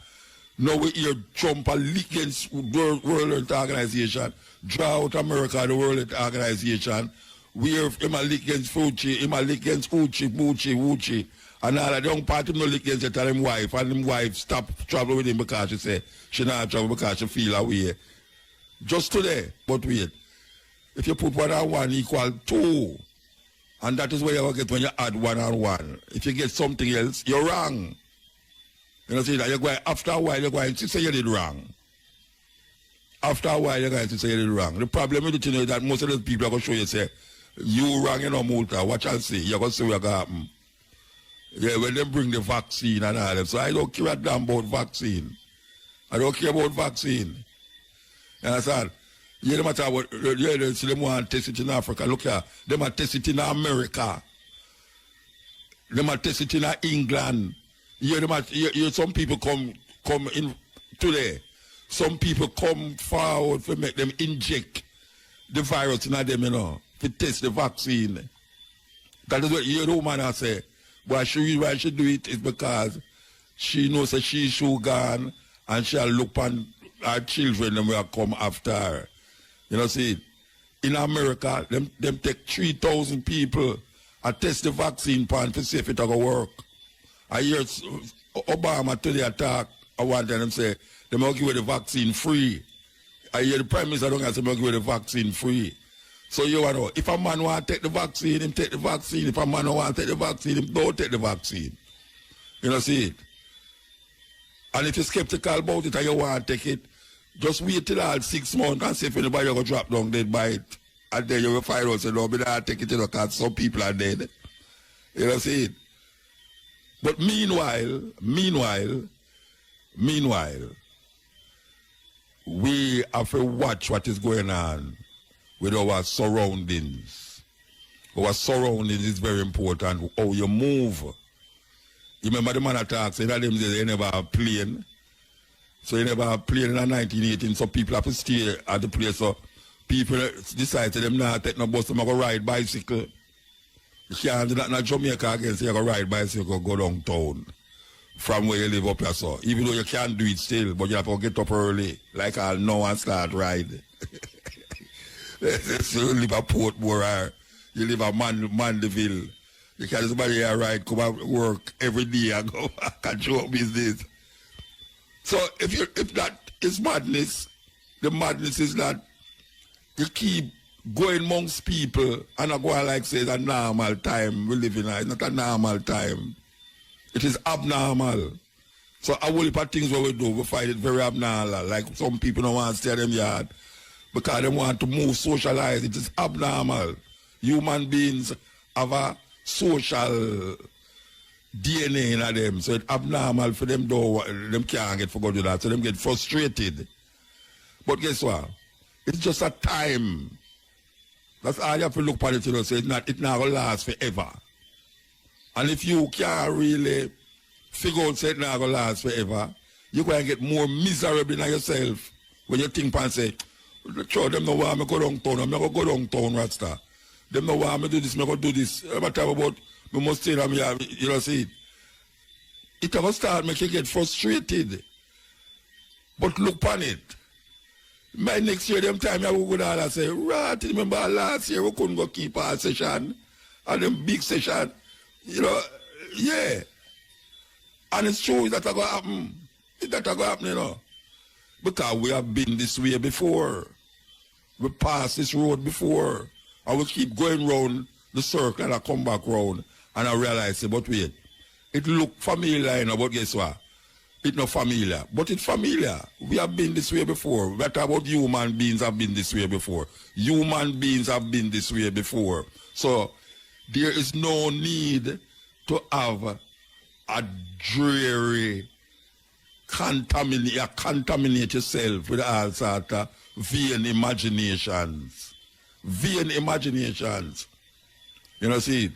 A: Now we hear Trump against World Health Organization, draw out America, the World Health Organization. We hear him against Fauci, him against Wuchi. And all of the young party no against it and him wife, and him wife stop travel with him because she say she not travel because she feel away. Just today, but wait. If you put 1 and 1 equal 2, and that is where you will get when you add 1 and 1. If you get something else, you're wrong. You know, see that you're going, after a while, you're going to say you did wrong. After a while, you're going to say you did wrong. The problem with it, is that most of those people are going to show you, say, you wrong, muta. Watch and see. You're going to see what's going to happen. Yeah, when they bring the vaccine and all that. So I don't care a damn about vaccine. I don't care about vaccine. You understand? Yeah, them talk about, they say them want to test it in Africa. Look here, they might test it in America. They might test it in England. Yeah, some people come in today. Some people come forward to make them inject the virus in them, to test the vaccine. That is what you hear the woman I say. Why she do it is because she knows that she's gone and she'll look on her children and will come after her. You know, see, in America, them take 3,000 people and test the vaccine pan to see if it will work. I hear Obama today attack, I want them say, they will give you the vaccine free. I hear the Prime Minister don't say, they will give you the vaccine free. So you know, if a man want to take the vaccine, him take the vaccine. If a man don't want to take the vaccine, him don't take the vaccine. You know, see it? And if you're skeptical about it and you want to take it, just wait till all 6 months and see if anybody will drop down dead by it. And then you will find out, say, no, but I take it, you know, because some people are dead. You know, see it? But meanwhile, we have to watch what is going on with our surroundings. Our surroundings is very important. How you move. You remember the man attack, say that them say they never have plane. So you never have plane in 1918, so people have to stay at the place. So people decide to them not take no bus, them go ride bicycle. You can't do that in Jamaica again, so you go ride bicycle, go downtown from where you live up here. So even though you can't do it still, but you have to get up early, like I'll know and start ride. So you live at Portmore, you live at Mandeville. You can't somebody here ride, come and work every day and go back and show up business. So if that is madness, the madness is that you keep going amongst people and not going like say it's a normal time we live in. It's not a normal time. It is abnormal. So a whole heap of things what we do, we find it very abnormal. Like some people don't want to stay in them yard because they want to move, socialize. It is abnormal. Human beings have a social DNA in them, so it's abnormal for them though, them can't get forgot to that, so them get frustrated. But guess what? It's just a time. That's all you have to look at it, you know, so it's not gonna last forever. And if you can't really figure out say it's not gonna last forever, you're going to get more miserable in yourself when you think and say, sure, them know why I'm go downtown, I'm going to go downtown, Rasta. Them know why I'm do this, I'm going to do this. I'm talking about we must stay down here, you know, see it. It will start make you get frustrated. But look on it. My next year, them time I will go down and say, right, remember last year we couldn't go keep our session and them big session. You know, yeah. And it's true that going to happen. That going to happen, you know. Because we have been this way before. We passed this road before. And we keep going round the circle and I come back round. And I realize, but wait, it look familiar, you know, but guess what? It's not familiar, but it's familiar. We have been this way before. What about human beings have been this way before? Human beings have been this way before. So there is no need to have a dreary contaminate yourself with all sorts of vain imaginations. Vain imaginations. You know, see it?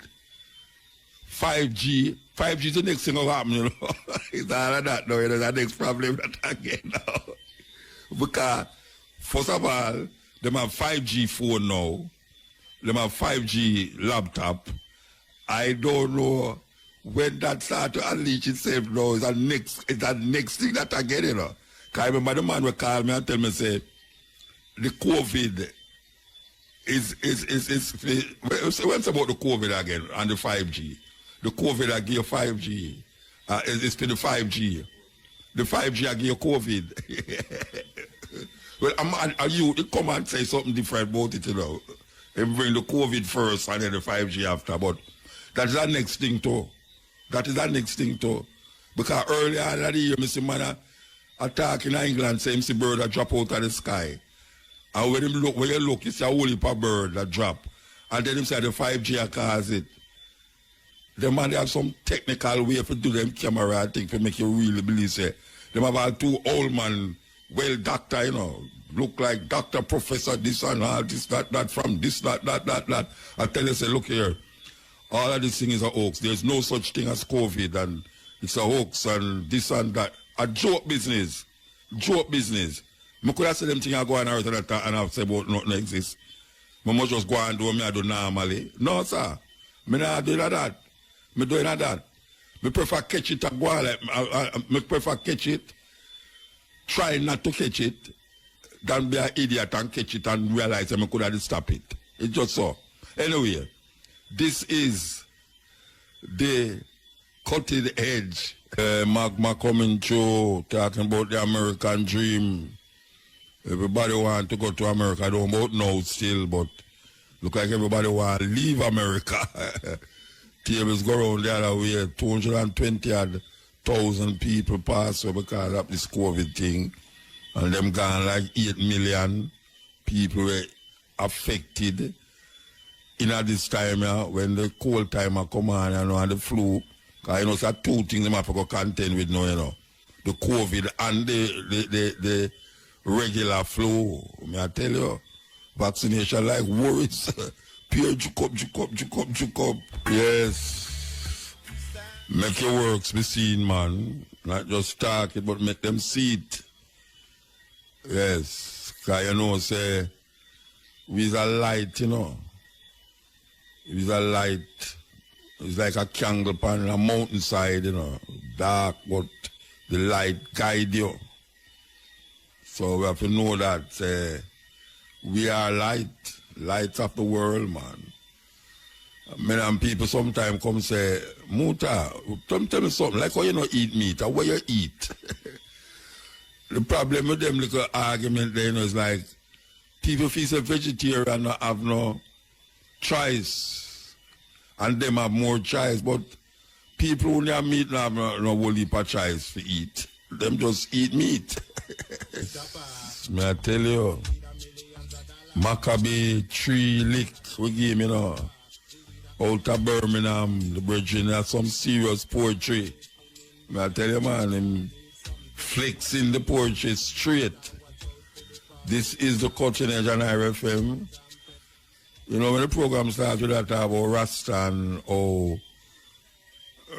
A: 5G is the next thing that will happen, you know. It's all of that now, you know, the next problem that again now. Because, first of all, they have 5G phone now. They have 5G laptop. I don't know when that start to unleash itself now. It's that next thing that I get, you know. Because I remember the man will call me and tell me, say, the COVID is what's about the COVID again and the 5G? The COVID I give you 5G. It's for the 5G. The 5G I give you COVID. Well, you come and say something different about it, you know. And bring the COVID first and then the 5G after. But that's the next thing too. That is the next thing too. Because earlier in the year, Mr. Man attack in England, say MC bird that drop out of the sky. And when you look, you see a whole heap of bird that drop. And then him say the 5G I cause it. The man, they have some technical way to do them camera, I think, to make you really believe, say. They have all two old man, well, doctor, you know, look like doctor, professor, this and all, this, that, from this, that. I tell you, say, look here, all of this thing is a hoax. There's no such thing as COVID, and it's a hoax, and this and that. A joke business. Joke business. I could have said them things I go on earth and I've said about nothing exists. I must just go and do what I do normally. No, sir. I not do like that. I do like that. I prefer catch it and go on like, I prefer catch it, try not to catch it, than be an idiot and catch it and realize that I could have stop it. It's just so. Anyway, this is the cutting edge. Magma coming through, talking about the American dream. Everybody want to go to America. I don't know still, but look like everybody want to leave America. Tables go around the other way. 220,000 people pass away because of this COVID thing. And them gone like 8 million people were affected. In this time, when the cold time come on, and the flu. Because, it's are two things they have to go contend with now, The COVID and the regular flu. I tell you, vaccination like worries. Pure juke up. Yes. Make your works be seen, man. Not just talk it, but make them see it. Yes. Because, say, we's a light, It's a light. It's like a candle on a mountainside, dark, but the light guide you. So we have to know that we are lights of the world, man. Many people sometimes come say, Muta, tell me something, like how you don't eat meat, or what you eat. The problem with them little argument there, is like, people feel a vegetarian and have no choice. And them have more choice, but people who have meat have no whole heap of choice to eat. Them just eat meat. May I tell you, Maccabee tree lick we give me out of Birmingham, the brethren have some serious poetry. May I tell you, man, him flexing the poetry straight. This is the Cutting Edge on IRFM. When the program starts with that talk about Rasta and how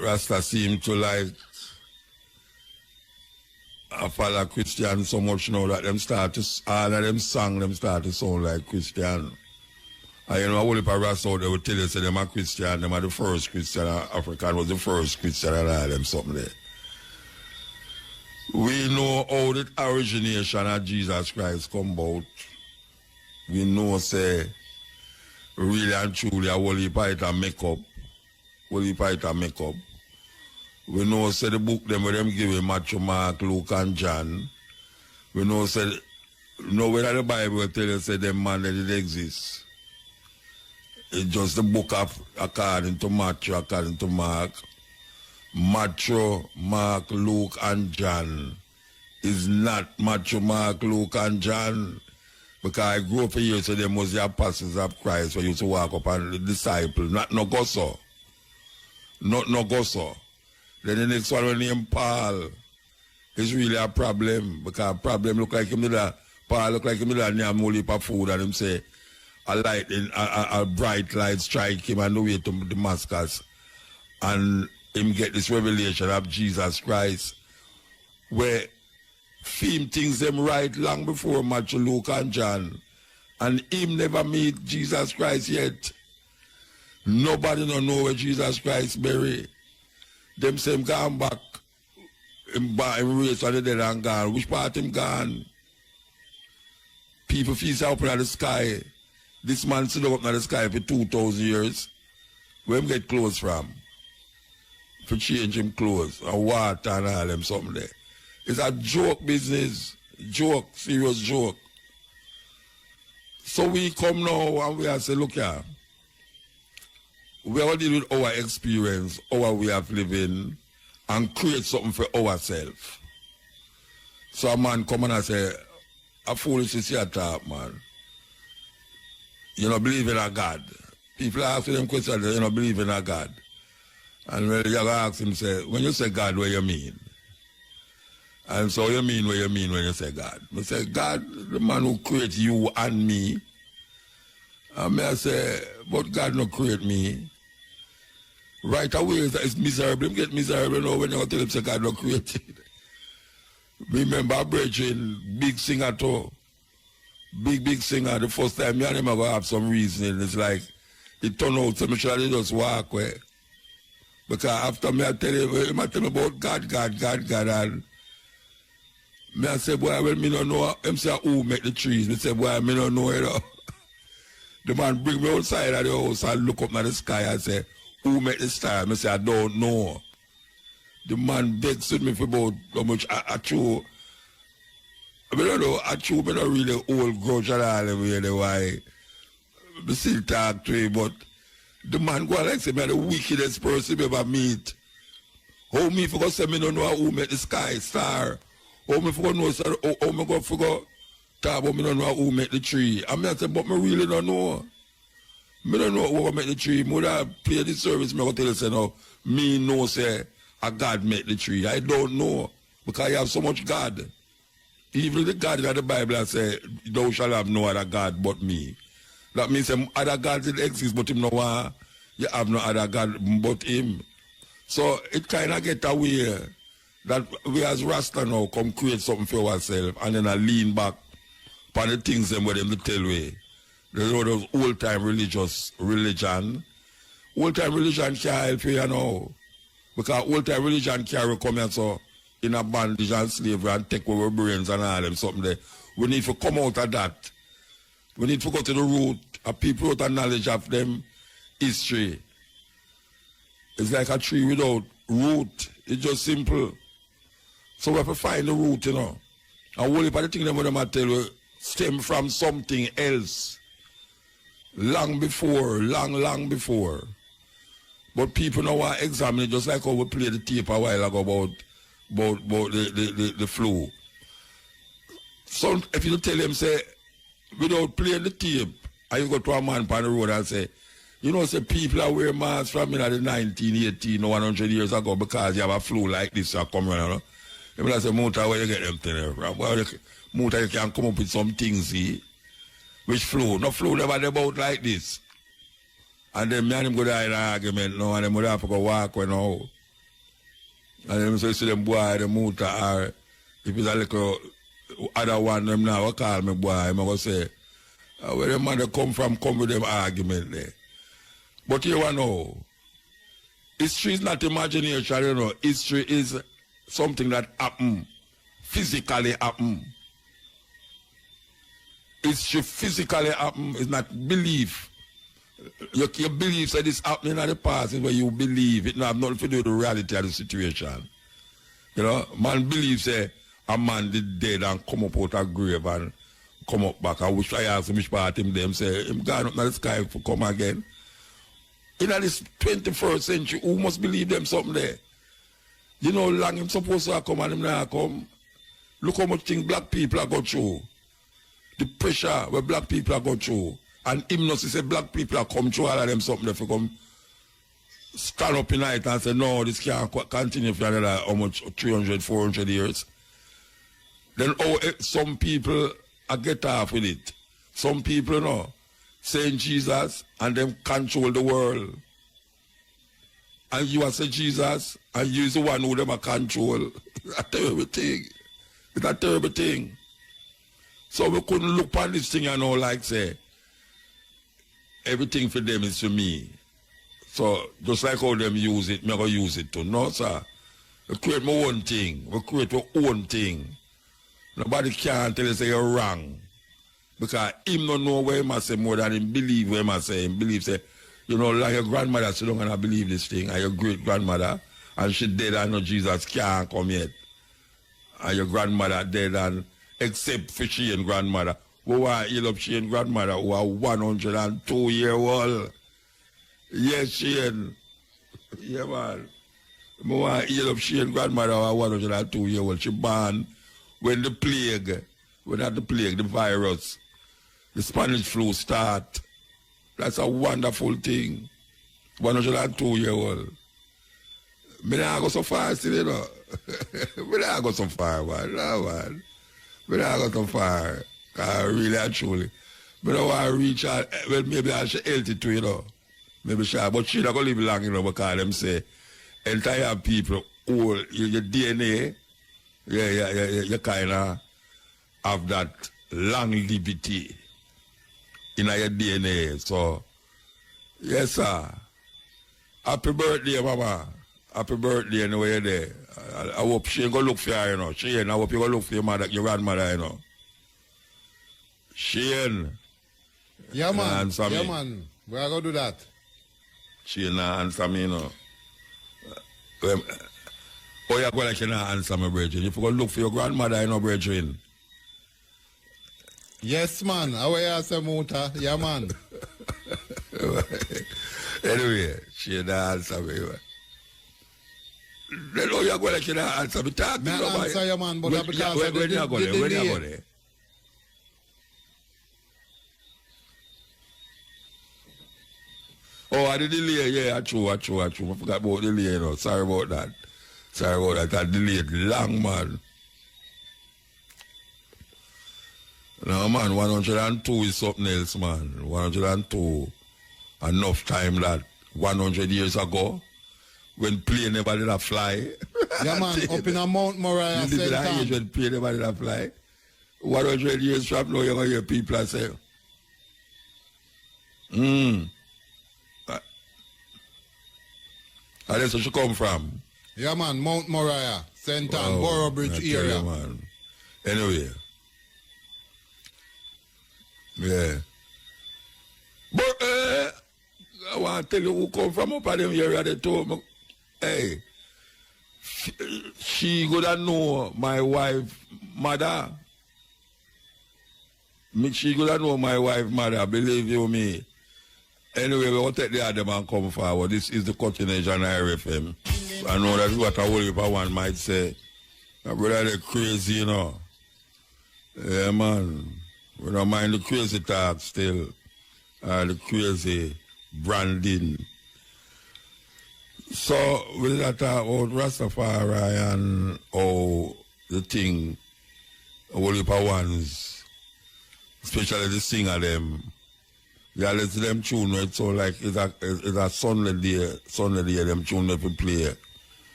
A: Rasta seem to like a follow Christian so much now that them start to, all of them song, them start to sound like Christian. And a whole heap of Rasta out there will tell you, say them are Christian, them are the first Christian, African was the first Christian and all them something there. We know how the origination of Jesus Christ come about. We know, say, really and truly, a whole heap of it and make up. We know, say, the book them where them give Matthew, Mark, Luke, and John. We know, say, whether the Bible tell you, say, them man that it exists. It's just the book of according to Matthew, according to Mark. Matthew, Mark, Luke, and John is not Matthew, Mark, Luke, and John. Because I grew up here, so them was the apostles of Christ when used to walk up and the disciples. Not no go so. Not no go so. Then the next one named Paul is really a problem. Because problem look like him Paul look like him name whole heap of food and him say a bright light strike him on the way to Damascus. And him get this revelation of Jesus Christ where him things them right long before Matthew, Luke, and John. And him never meet Jesus Christ yet. Nobody don't know where Jesus Christ buried. Them say him gone back. Him raised on the dead and gone. Which part him gone? People feel up in the sky. This man sit up in the sky for 2,000 years. Where him get clothes from? For change him clothes and water and all them something there. It's a joke business. Joke, serious joke. So we come now and we say, look here. We all deal with our experience, our way of living, and create something for ourselves. So a man come and say, a foolish is your talk, man. You don't believe in a God. People ask them questions, you don't believe in a God. And when you ask him, say, when you say God, what you mean? And so you mean what you mean when you say God? I say, God, the man who created you and me. And I say, but God no create me. Right away, it's miserable. Him get miserable now when you tell him say God no created. Remember, brethren, big singer too. Big singer. The first time me and him going to have some reasoning. It's like, it turned out to me should just walk away. Because after me I tell him about God, and Me I say, boy, well, me don't know. Him say, who make the trees? Me say, boy, me don't know, you know. The man bring me outside of the house and look up at the sky and say, who make the star? Me say, I don't know. The man begs with me for about how much I chew. I don't know, I chew, me not really old grudge at all anyway, why. I still talk to him, but the man go like say, me the wickedest person you ever meet. How me forgot say me don't know who make the sky star? How me forgot know, how me go forgot talk about me don't know who make the tree? I mean, I say, but me really don't know. Me don't know who make the tree. Me would have played the service, me go tell you, say, no, me know, say, a God make the tree. I don't know, because I have so much God. Even the God in the Bible, I say, thou shalt have no other God but me. That means other gods exist, but him no one. You have no other God but him. So it kind of get away that we as Rasta now come create something for ourselves and then I lean back upon the things them where them to tell we. There's all those old-time religion. Old-time religion can't help you now. Because old-time religion carry come here so in a bondage and slavery and take our brains and all them something there. We need to come out of that. We need to go to the root of people with a knowledge of them history. It's like a tree without root. It's just simple. So we have to find the root, you know. And all of the things that I tell you stem from something else. Long before. But people now are examining, just like how we played the tape a while ago about the flu. So if you tell them, say, without playing the tape, and you go to a man on the road and say, you know, say people are wearing masks from in the 1918 or 100 years ago because you have a flu like this or come around, you know. You know, say, Muta, where you get them things from? Well, Muta, you can come up with some things, see? Which flu? No flu never about like this. And then me and him go down in an argument now, and then we have to go walk when now. And then so you see them boy, the Muta, or if it's a little other one, them now will call me boy, I'm going to say, where the man come from, come with them argument there. But you want to know, history is not imagination, you know. History is something that happen, physically happen. History physically happen, it's not belief. Your belief that it's happening in the past is where you believe. It have nothing to do with the reality of the situation. You know, man believes say a man did dead and come up out of grave and come up back. I wish I asked him which part him them say him gone up in the sky to come again. In this 21st century, who must believe them something there? You know how long him supposed to come and him now come. Look how much things black people are going through. The pressure where black people are going through. And him not say black people are come through all of them something if you come stand up in night and say no, this can't continue for another how much 300, 400 years. Then some people get off with it. Some people know saying Jesus and them control the world. And you are say Jesus and you is the one who them a control. It's a terrible thing. It's a terrible thing. So we couldn't look on this thing and all like say everything for them is for me. So just like how them use it, me go use it too. No, sir. We create my own thing. We create our own thing. Nobody can tell you say you're wrong. Because him don't know where he must say more than him believe where he must say. Him believe say, you know, like your grandmother sit down and I believe this thing, and your great grandmother, and she dead and know Jesus can't come yet. And your grandmother dead and except for she and grandmother. Who are heal up she and grandmother who are 102-year-old. Yes, she and yeah man. Who are heal up she and grandmother who are 102-year-old. She born when the plague, when not the plague, the virus, the Spanish flu start. That's a wonderful thing. 102-year-old. Me not go so far still, you know. Me not go so far, man. No, man. Me not go so far. Really and truly. Me don't want to reach out. Well, maybe I should healthy too, you know. Maybe sure. But she not going to live long, you know, because them say entire people, all your DNA, you kind of have that longevity in your DNA. So, yes, sir. Happy birthday, Mama. happy birthday anyway you're there. I hope she ain't gonna look for you, you know. Shane, I hope you gonna look for your mother, your grandmother, you know. Shane.
E: Yeah, man. Yeah, man. We are gonna do that.
A: Shane not answer me, you know. Oh, you're going to not answer me, brethren. If you go look for your grandmother, you know, brethren.
E: Yes, man. How are you, say muta? Yeah, man.
A: Anyway, she not answer me. Then how you going to not answer me? Talk to me.
E: I answer you, man, but because
A: when you go there? When you go there? Oh, I did delay, yeah, true. I forgot about delay, you know. Sorry about that. I delayed long, man. No, man, 102 is something else, man. 102. Enough time that 100 years ago, when plane never did a fly.
E: Yeah, man, up in a Mount Moriah,
A: you live in that age when plane never did a fly. 100 years from now, you're going to hear people say, and that's where she come from.
E: Yeah, man, Mount Moriah, St. Ann, Borough Bridge area.
A: You, man. Anyway. Yeah. But, I want to tell you who come from up at them area. They told me, hey, she gonna know my wife, mother. She gonna know my wife, mother, believe you me. Anyway, we will take the other man come forward. This is the continuation of RFM. I know that's what a whole heap of one might say. My brother, they're crazy, you know. Yeah, man. We don't mind the crazy talk still. The crazy branding. So, we talk about Rastafari and how the thing, a whole heap of ones, especially the singer them, yeah, let's them tune it so like it's a Sunday day them tune if we play.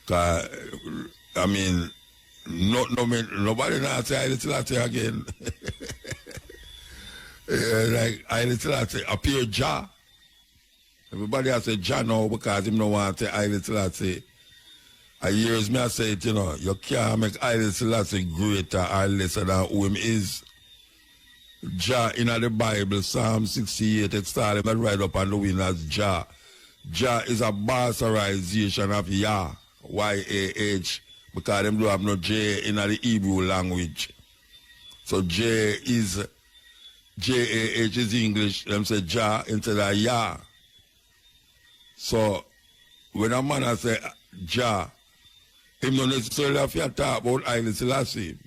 A: Cause I mean nobody now say I little at again. Like I little at appear Jah. Everybody has say Jah now because him no want to say I little at say. I years me I say it, you know, you can't make I little at say greater or lesser than who him is. Jah in the Bible, Psalm 68, it started right up on the win as Jah. Jah is a bastardization of Yah, Y-A-H, because them don't have no J in the Hebrew language. So J-A-H is English, them say Jah instead of Yah. So when a man say Jah, him don't necessarily have to talk about Haile Selassie.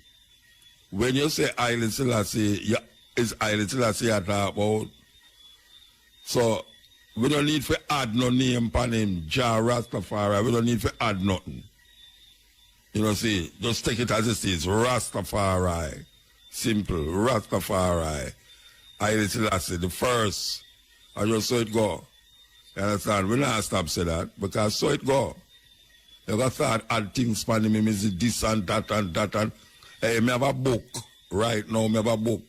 A: When you say Haile Selassie, is Haile Selassie I talk about. So we don't need to add no name upon him, Jah Rastafari. We don't need to add nothing. You know, see, just take it as it is, Rastafari. Simple, Rastafari. Haile Selassie, the first. I just saw it go. You understand? We not stop say that, because so it go. You got start add things upon him, is this and that and that and hey, me have a book. Right now, me have a book.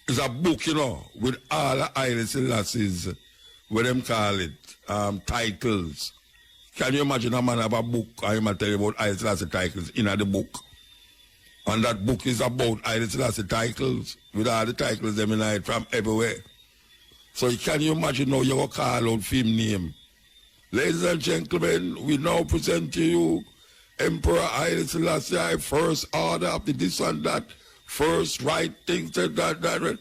A: It's a book, you know, with all the Haile Selassie's, what them call it, titles. Can you imagine a man have a book, and him tell you about Haile Selassie titles in the book? And that book is about Haile Selassie titles, with all the titles them in it from everywhere. So can you imagine now you go call out film name? Ladies and gentlemen, we now present to you Emperor Haile Selassie, first order of the this and that, first right things that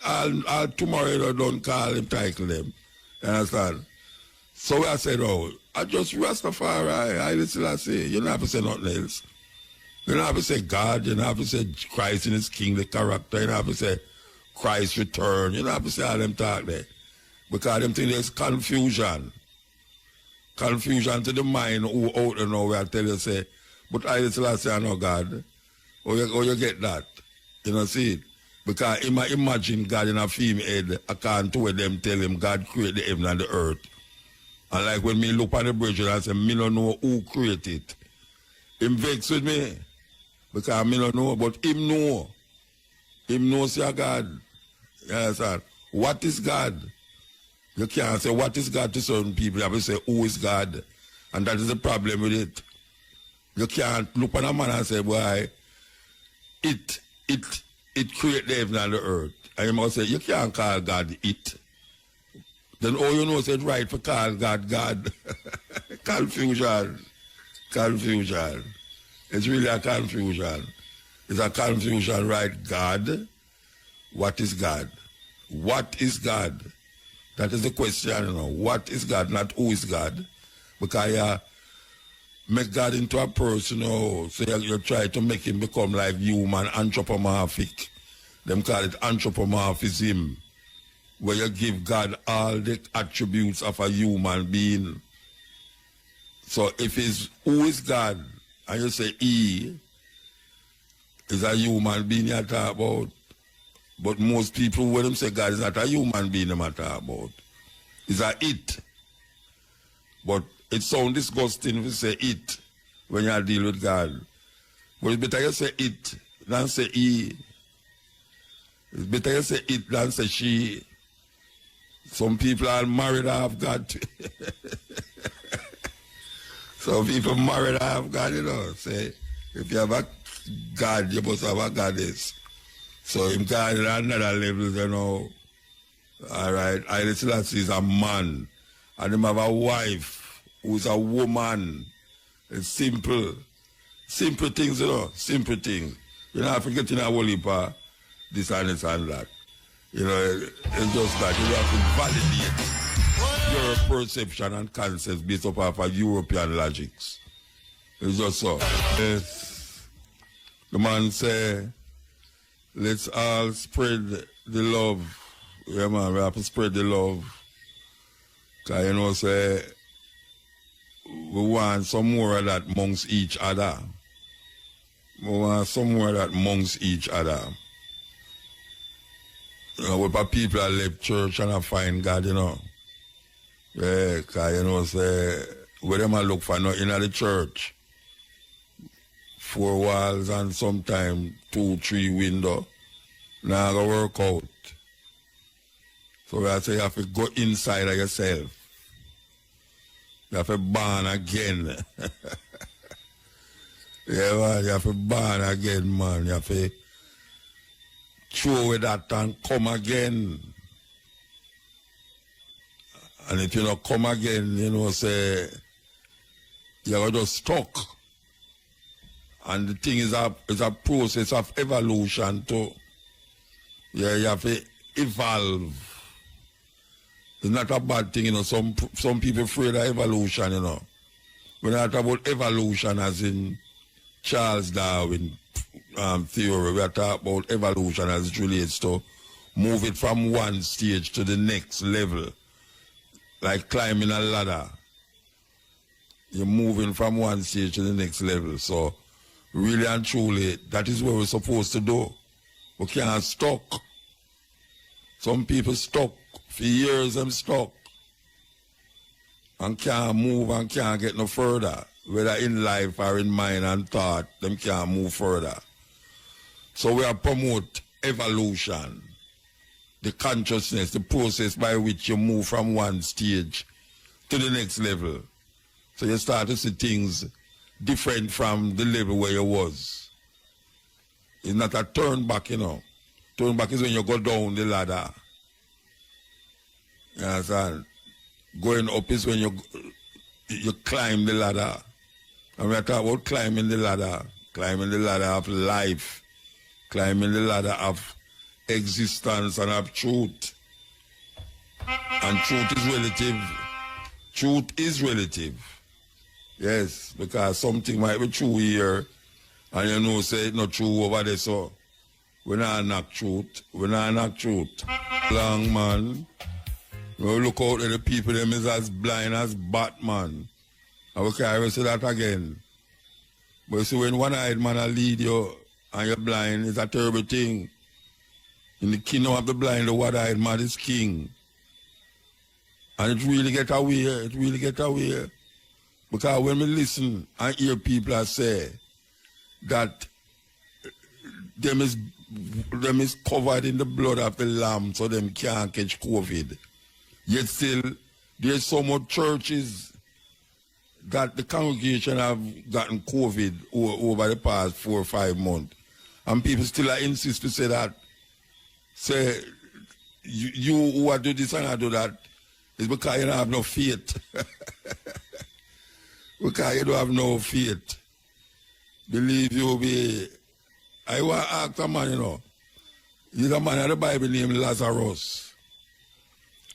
A: and tomorrow you don't call him, title them. You understand? So I said, oh, I just Rastafari, Haile Selassie. You don't have to say nothing else. You don't have to say God, you don't have to say Christ in his kingly character, you don't have to say Christ return, you don't have to say all them talk there. Because them think there's confusion. Confusion to the mind who out there now where I tell you say, but Haile Selassie I know God. Or you get that. You know, see it? Because he might imagine God in a female head, I can't do with them tell him God created the heaven and the earth. And like when me look on the bridge and I say, me don't know who created it. Him vex with me. Because me don't know, but him know. Him knows your God. You understand? What is God? You can't say what is God to certain people. You have to say who is God. And that is the problem with it. You can't look on a man and say, boy, it create the heaven and the earth. And you must say, you can't call God it. Then all you know is it's right for call God God. Confusion. Confusion. It's really a confusion. It's a confusion, right? God. What is God? What is God? That is the question, you know. What is God, not who is God? Because you make God into a person, you know, so you try to make him become like human, anthropomorphic. Them call it anthropomorphism, where you give God all the attributes of a human being. So if it's who is God, and you say he is a human being you talk about, but most people, when them say God is not a human being them talk about, it's a it. But it sounds disgusting if you say it when you deal with God. But it's better you say it than say he. It's better you say it than say she. Some people are married have God. Some people married have God, you know. Say, if you have a God, you must have a goddess. So him God at another level, you know. All right. Haile Selassie is a man. And him have a wife who's a woman. It's simple. Simple things, you know. Simple things. You don't have to get in a whole heap of this and this and that. You know, it's just that you have to validate your perception and concepts based upon of European logics. It's just so. Yes. The man say, let's all spread the love. Yeah, man, we have to spread the love. Because, you know, say, we want some more of that amongst each other. We want some more of that amongst each other. You know, what people are left church and I find God, you know. Yeah, because, you know, say, where them I look for nothing at the church. 4 walls and sometimes 2, 3 windows. Now I go work out. So I say you have to go inside of yourself. You have to born again. Yeah, man, you have to born again, man. You have to throw away that and come again. And if you don't come again, you know, say, you're just stuck. And the thing is a process of evolution too. Yeah, you have to evolve. It's not a bad thing, you know. Some people afraid of evolution, you know. We're not about evolution as in Charles Darwin theory. We're talking about evolution as it relates to move it from one stage to the next level. Like climbing a ladder. You're moving from one stage to the next level. So, really and truly, that is what we're supposed to do. We can't stuck. Some people stuck. For years, them stuck. And can't move and can't get no further. Whether in life or in mind and thought, them can't move further. So we are promote evolution. The consciousness, the process by which you move from one stage to the next level. So you start to see things different from the level where you was. It's not a turn back, you know. Turn back is when you go down the ladder. You understand? Going up is when you climb the ladder. And we are talking about climbing the ladder of life, climbing the ladder of existence and of truth. And truth is relative. Truth is relative. Yes, because something might be true here, and you know, say it's not true over there, so we're not knock truth. We're not knock truth. Long man. We look out at the people, them is as blind as Batman. And we can't even say that again. But you see, when one-eyed man will lead you and you're blind, it's a terrible thing. In the kingdom of the blind, the one-eyed man is king. And it really get away. Because when we listen and hear people say that them is covered in the blood of the lamb so them can't catch COVID. Yet still, there's so much churches that the congregation have gotten COVID over the past 4 or 5 months. And people still insist to say that, say, you who are do this and I do that, is because you don't have no faith. Because you don't have no faith. Believe you be. I want to ask a man, you know. He's a man in the Bible named Lazarus.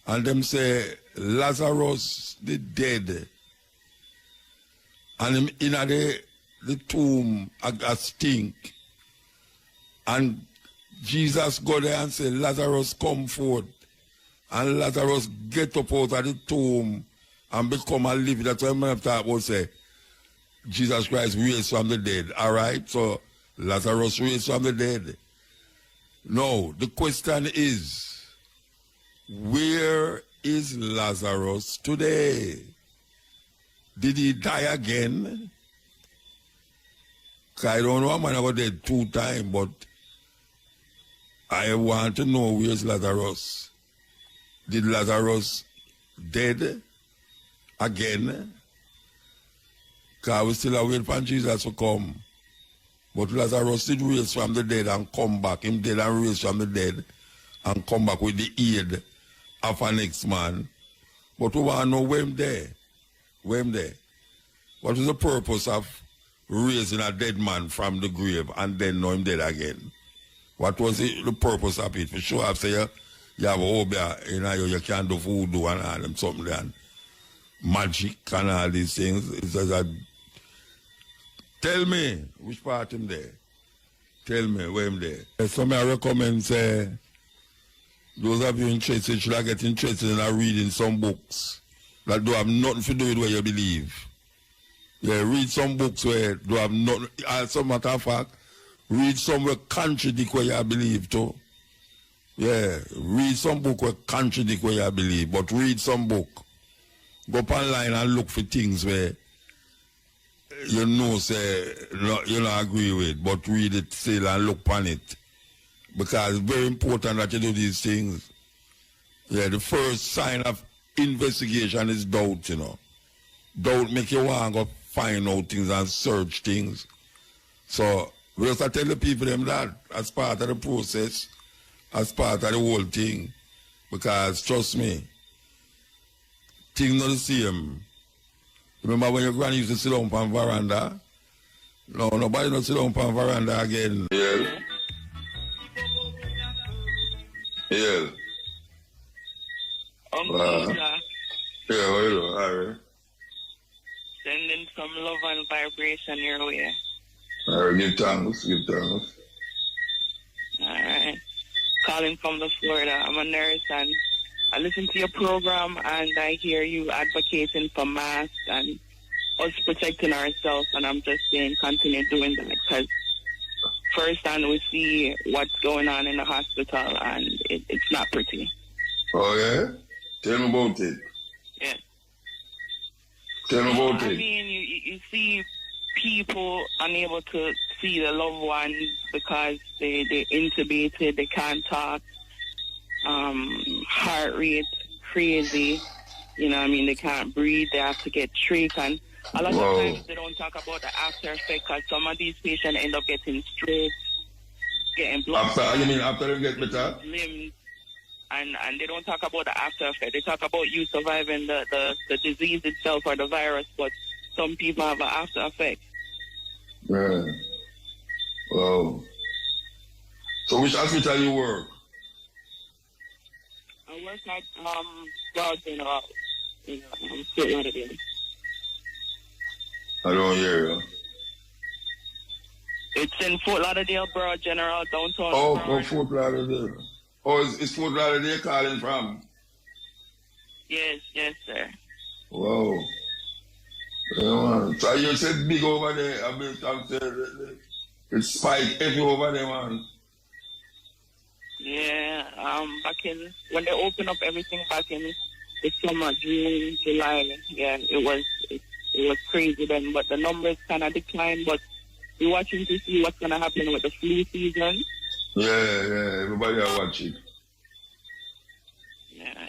A: And them say, Lazarus, the dead. And him in the tomb, a stink. And Jesus go there and say, Lazarus, come forth. And Lazarus get up out of the tomb and become a living. That's what I'm talking about, say, Jesus Christ raised from the dead. All right? So, Lazarus raised from the dead. No, the question is, where is Lazarus today? Did he die again? I don't know, I'm going to go dead 2 times, but I want to know where's Lazarus. Did Lazarus dead again? Because we still wait for Jesus to come. But Lazarus did raise from the dead and come back. Him dead and raised from the dead and come back with the aid of an next man. But we want to know where him there. Where him there. What is the purpose of raising a dead man from the grave and then know him dead again? What was the purpose of it? For sure, I say you have a hobby, you can't do voodoo and all them something and magic and all these things. It's just a, tell me which part him there. Tell me where him there. Some I recommend say those of you interested should get interested in reading some books that do have nothing to do with what you believe. Yeah, read some books where do have nothing. As a matter of fact, read some where contradict what you believe too. Yeah, read some book where contradict what you believe, but read some book. Go up online and look for things where you know say you don't agree with, but read it still and look upon it. Because it's very important that you do these things. Yeah, the first sign of investigation is doubt, you know. Doubt make you want to go find out things and search things. So we just tell the people them that as part of the process, as part of the whole thing. Because trust me, things not the same. Remember when your granny used to sit down on veranda? No, nobody not sit down on veranda again. Yeah. Yeah.
F: Yeah,
A: what you do? All right.
F: Sending some love and vibration your way.
A: All right, give thanks, give thanks.
F: All right. Calling from the Florida. I'm a nurse and I listen to your program and I hear you advocating for masks and us protecting ourselves, and I'm just saying continue doing that because firsthand we see what's going on in the hospital and it's not pretty.
A: Oh yeah? Tell me about it.
F: Yeah.
A: Tell me about it.
F: I mean, you see people unable to see their loved ones because they're intubated, they can't talk, heart rate crazy, you know what I mean, they can't breathe, they have to get trach, and a lot of times they don't talk about the after effect because some of these patients end up getting strokes, getting blood.
A: After, you mean after they get better?
F: Limbs, and they don't talk about the after effect. They talk about you surviving the disease itself or the virus, but some people have an after effect.
A: Yeah. Wow. So which hospital you work?
F: I work at Broad General in Fort Lauderdale.
A: I don't hear you.
F: It's in Fort Lauderdale, Broad General, downtown.
A: Oh, Fort Lauderdale. Oh, it's Fort Lauderdale calling from?
F: Yes, sir.
A: Wow. Yeah, so you said big over there. I mean, it's spike heavy over there, man.
F: Yeah, back in when they opened up everything back in the summer, June, July. Yeah, it was crazy then, but the numbers kind of declined. But we're watching to see what's gonna happen with the flu season.
A: Yeah, everybody are watching.
F: Yeah.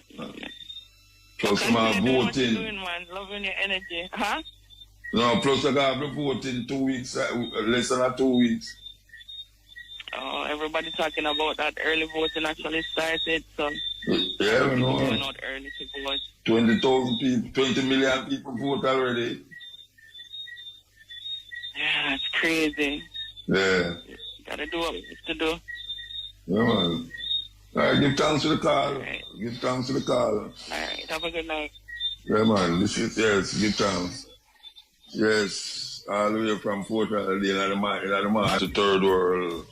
A: Plus, I'm voting.
F: Doing, man. Loving your energy. Huh?
A: No, plus I got to vote in 2 weeks, less than 2 weeks.
F: Oh, everybody talking about that early voting actually started, so
A: yeah, we know.
F: Going out early to vote.
A: 20,000 people, 20 million people vote already.
F: Yeah, that's crazy.
A: Yeah.
F: Gotta do what we have to do.
A: Yeah, man. All right, give thanks to the call.
F: Right.
A: Give thanks to the call.
F: All right, have a good night.
A: Yeah, man. This is, yes, give thanks. Yes, all the way from Fort Lauderdale in the man to Third World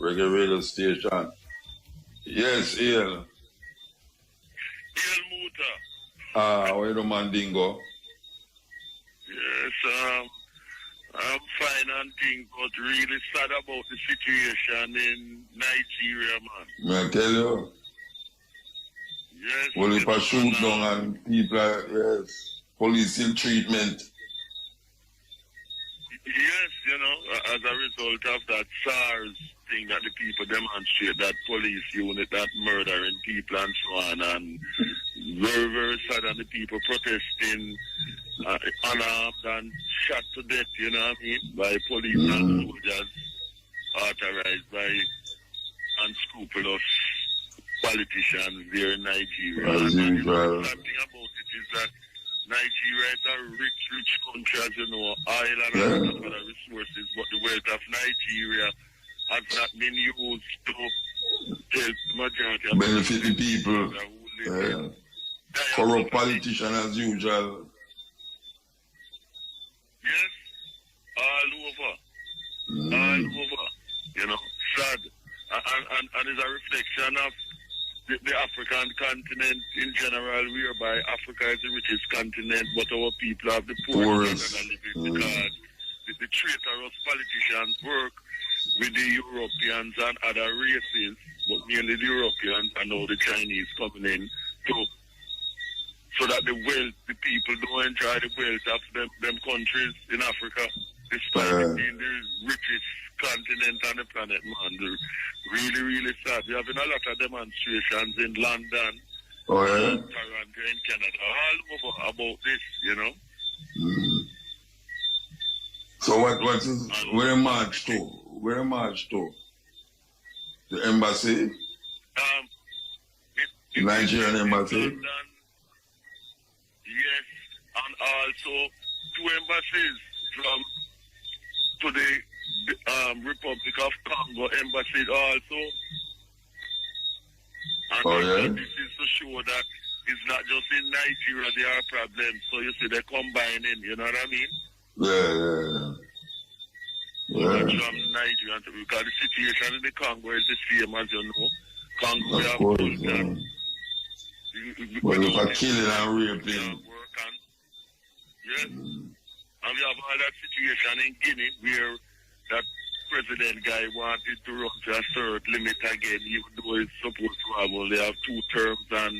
A: Reggae Radio Station. Yes, Ian.
G: Ian Muta.
A: How are you, Mandingo?
G: Yes, I'm fine and things, but really sad about the situation in Nigeria, man.
A: May I tell you?
G: Yes.
A: Well, if I shoot down and people are, yes, police ill treatment.
G: Yes, you know, as a result of that SARS thing that the people demonstrate, that police unit, that murdering people and so on, and very, very sad, and the people protesting unarmed and shot to death, you know what I mean, by police and soldiers authorized by unscrupulous politicians there in Nigeria. And the sad thing about it is that Nigeria is a rich, rich country, as you know, oil and other resources, but the wealth of Nigeria has not been used to help the majority of
A: benefit the people. Corrupt politician as usual.
G: Yes, all over. All over. You know, sad. And it's a reflection of the African continent in general, whereby Africa is the richest continent, but our people have the poorest living because the traitorous politicians work with the Europeans and other races, but mainly the Europeans and now the Chinese coming in so that the people don't enjoy the wealth of them countries in Africa, despite being the richest continent on the planet, man. They're really, really sad. We're having a lot of demonstrations in London, Toronto, in Canada, all over about this, you know.
A: So what is, where march to? Where march to? The embassy? The Nigerian embassy?
G: London, yes, and also 2 embassies to the Republic of Congo embassy also. And this is to show that it's not just in Nigeria there are problems. So you see they're combining, you know what I mean? From Nigeria, because the situation in the Congo is the same as you know. Congo, we have
A: well, if I killing and raping.
G: Yes. And we have all that situation in Guinea where that president guy wanted to run to a third limit again, even though it's supposed to have only 2 terms and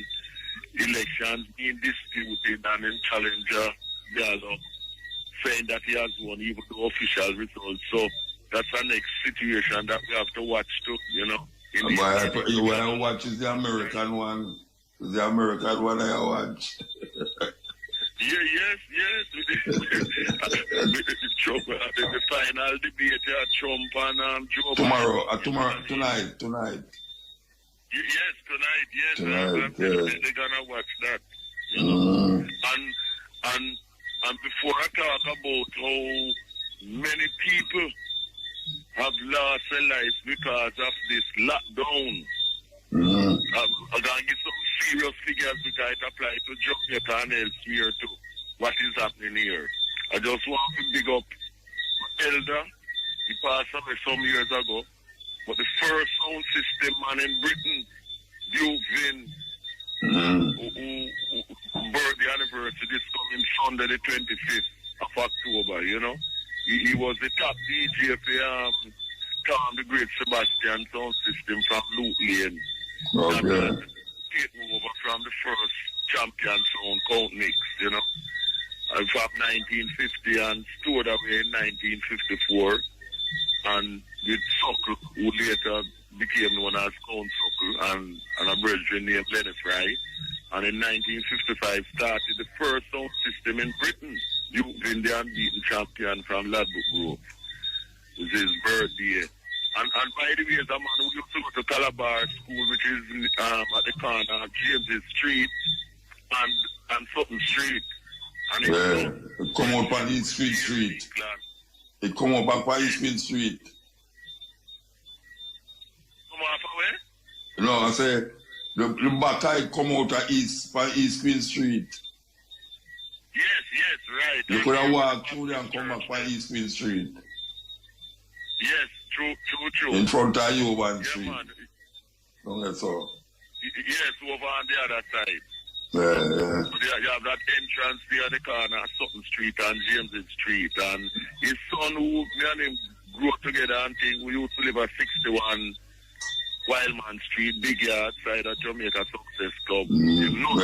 G: elections being disputed and then challenger Gallo saying that he has won even the official results. So that's the next situation that we have to watch too, you know.
A: What I watch is the American one. The American one I watch.
G: Yes. Trump, the final debate, Trump and Joe
A: Tonight.
G: Yes, tonight.
A: Tonight,
G: they're gonna watch that. You know? And before I talk about how many people have lost their lives because of this lockdown, I'm gonna give some serious figures because it applies to Jamaica and elsewhere too. What is happening here? I just want to big up my elder. He passed away some years ago. But the first sound system man in Britain, Duke Vin, who birthday anniversary this coming Sunday the 25th of October, you know. He was the top DJ for Tom the Great Sebastian sound system from Loot Lane. Taking over from the first champion sound, Count Nix, you know. From 1950 and stored away in 1954. And with Suckle, who later became known as Count Suckle, and a brethren named Lenny Fry. And in 1955 started the first sound system in Britain, using the unbeaten champion from Ladbroke Grove. It was his birthday. And by the way, the man who used to go to Calabar School, which is at the corner of James's Street and Sutton Street. And
A: it come up on East Street. It come up on East Street.
G: Come off away?
A: No, I say, the back side come out of East Queen Street.
G: Yes, right.
A: You could have walked through there and come back by East Queen Street.
G: Yes, true.
A: In front of you, one
G: street.
A: Man. Don't let so.
G: Yes, over on the other side.
A: Yeah.
G: You have that entrance there at the corner, Sutton Street and James's Street. And his son, who me and him grew up together and thing, we used to live at 61 Wildman Street, big yard side of Jamaica Success Club. You know.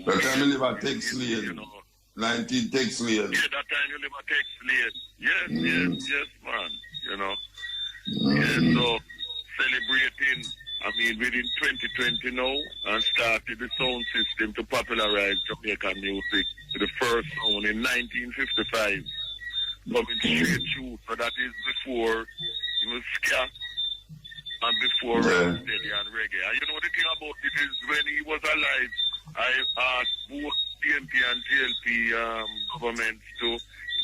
A: That time you live at Tex Lane. 19 Tex Lane.
G: Yeah, that time you live at Tex Lane. Yes, man. So celebrating, within 2020 now, and started the sound system to popularize Jamaican music to the first sound in 1955. Coming straight through, so that is before it was ska and before rocksteady and reggae. And you know the thing about it is when he was alive, I asked both PNP and GLP governments to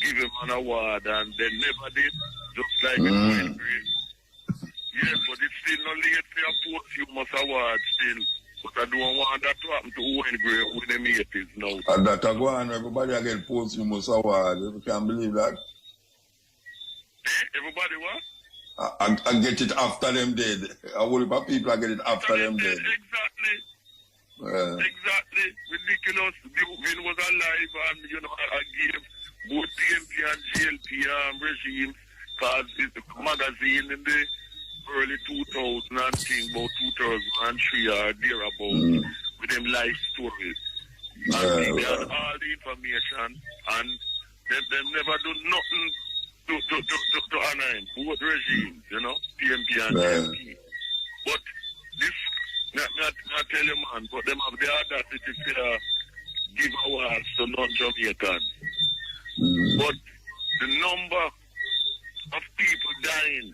G: give him an award, and they never did, just like in Wayne Gray. Yes, but it's still not late for a posthumous award still. But I don't want that to happen to Wayne Gray with them 80s now.
A: And that I go on, everybody again posthumous award. You can believe that?
G: Everybody what?
A: I get it after them dead. I worry about people I get it after them dead.
G: Exactly. Exactly. Ridiculous. When was alive, and I gave both PNP and GLP regimes, because it's a magazine in the early 2000 and thing, about 2003 or thereabout, with them life stories. And they had all the information, and they never do nothing to honor him. Both regimes, PNP and GLP. But this, not tell you, man, but them have the audacity to give awards to non-Jamaicans. But the number of people dying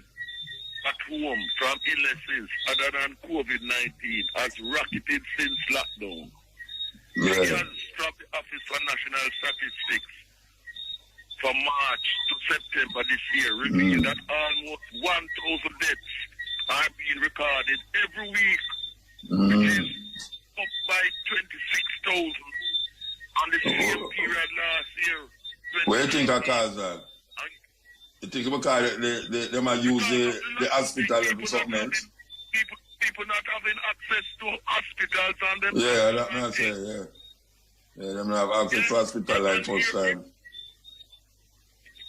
G: at home from illnesses other than COVID-19 has rocketed since lockdown. Figures from the Office for National Statistics from March to September this year reveal that almost 1,000 deaths are being recorded every week, which is up by 26,000 on the same period last year.
A: What do you think of cause that? You think because they might use the hospital and something else?
G: People not having access to hospitals and them.
A: Yeah, that's what I say, yeah. Yeah, they don't have access to hospital like first time.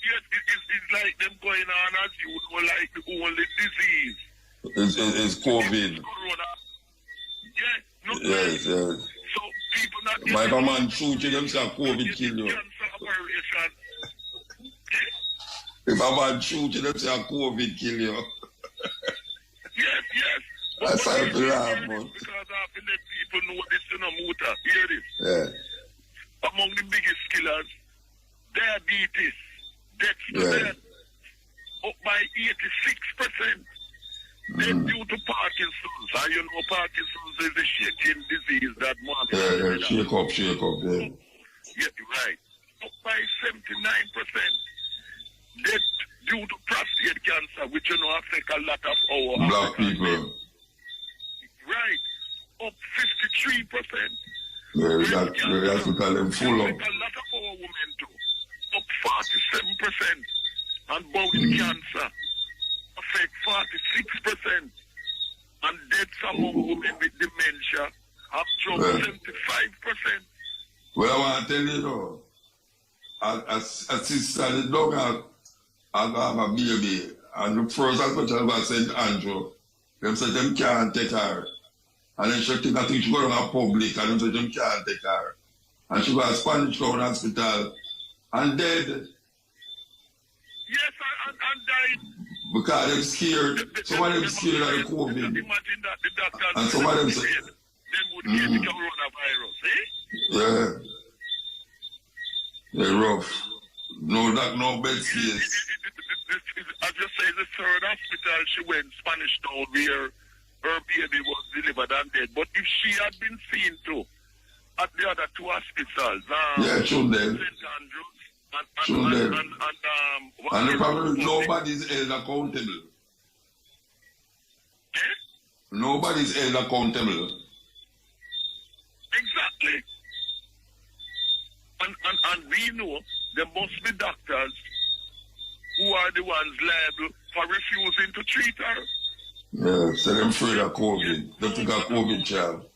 G: Yes, it's like them going on as usual, like the only disease.
A: It's COVID.
G: Corona. Yeah,
A: yes.
G: So people not...
A: My man shoot you, them say COVID kill you. If a man shoot you, them say COVID kill you.
G: Yes.
A: That's how to laugh, man.
G: Because I have to let people know this, muta. Hear this.
A: Yeah.
G: Among the biggest killers, diabetes, deaths to death, up by 86%. Death due to Parkinson's. And Parkinson's is a shaking disease that man.
A: Yeah, shake up, yeah.
G: Yeah, right. Up by 79%. Death due to prostate cancer, which affect a lot of our
A: black
G: African
A: people.
G: Men. Right. Up 53%.
A: Yeah, we have to call them full up.
G: A lot of our women too. Up 47%. And bowel cancer affect 46%. And deaths among women with dementia have dropped 75%.
A: Well, I want to tell you though, a sister, the dog have a baby, and the first hospital was St. Andrew. Them said them can't take her. And then she think I think she go to a public, and them said them can't take her. And she go to Spanish Town Hospital, and dead.
G: Yes, and died.
A: Because they're scared. Some of them scared of the COVID.
G: Imagine that the doctors
A: and some of them say,
G: them would the coronavirus, eh?
A: Yeah. They're rough. No doc, no bed space.
G: As you say, the third hospital she went, Spanish Town, where her baby was delivered and dead. But if she had been seen to at the other two hospitals,
A: yeah, should then.
G: St. Andrews
A: and the problem is nobody's held accountable.
G: Eh?
A: Nobody's held accountable.
G: Exactly. And we know there must be doctors who are the ones liable for refusing to treat her.
A: Yeah, so them afraid of COVID. They think of COVID, child.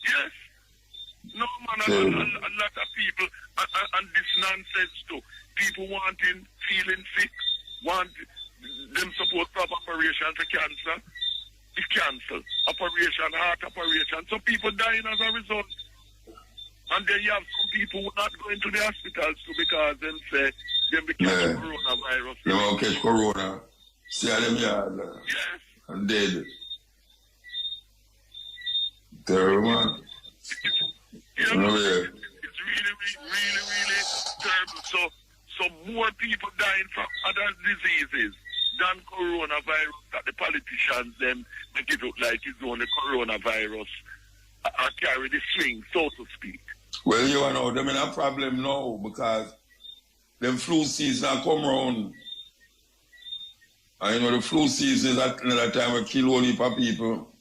G: Yes. No, man, a lot of people, and this nonsense too. People feeling sick, want them support to have operation for cancer. It's cancelled. Operation, heart operation. So people dying as a result. And then you have some people who are not going to the hospitals too because them say them be catching coronavirus.
A: They won't catch corona. See how them yard.
G: Yes.
A: And dead. Terrible, man.
G: It's really terrible. So more people dying from other diseases than coronavirus that the politicians them make it look like it's only coronavirus carry the swing, so to speak.
A: Well, you know, them in a problem now because them flu season come round. And you know the flu season is at another time we kill only for people.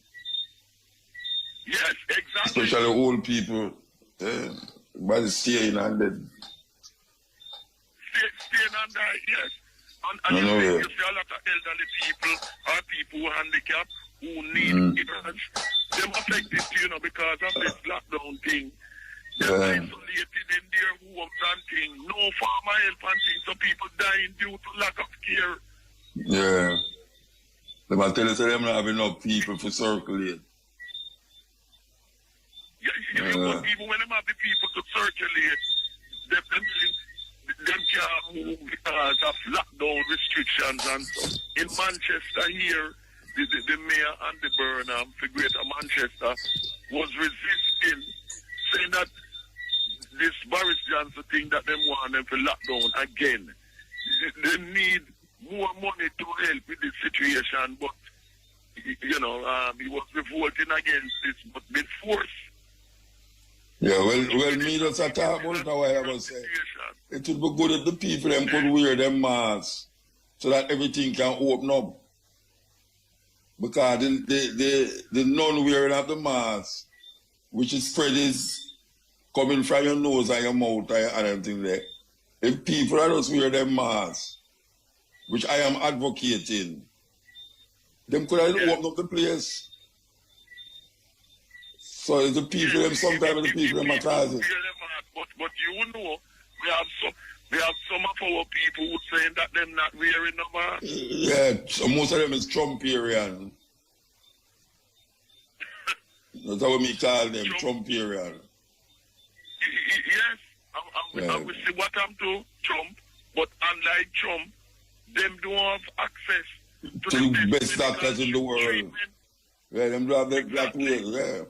G: Yes, exactly.
A: Especially old people. Yeah. Everybody staying and dead.
G: Staying and die, yes. And you see a lot of elderly people or people who are handicapped who need it. Them affected, you know, because of this lockdown thing. They're isolated in their homes and things. No farmer help and things. So people dying due to lack of care.
A: Yeah. Them I tell you, so them not have enough people to circulate.
G: Yeah, you want people, when them have the people to circulate, them can't move because of lockdown restrictions and so. In Manchester here, the mayor and the Burnham for Greater Manchester was resisting, saying that this Boris Johnson thing that them want them for lockdown again. They need more money to help with this situation, but you know, he was revolting against this, but with force.
A: Yeah, well, me just a talk about it a while ago say it would be good if the people them could wear them masks so that everything can open up. Because the non-wearing of the mask, which is spread is coming from your nose and your mouth and everything there. If people are just wear them masks, which I am advocating, them could have opened up the place. So it's the people, them sometimes the people them are causing.
G: But you know, we have some of our people who saying that them not wearing no mask.
A: Yeah, so most of them is Trumperian. That's how we call them, Trumperian.
G: Yes, and we see what I'm to Trump, but unlike Trump, them don't have access
A: to the best doctors in the world.
G: Treatment.
A: Yeah, them do have the black wheel, yeah.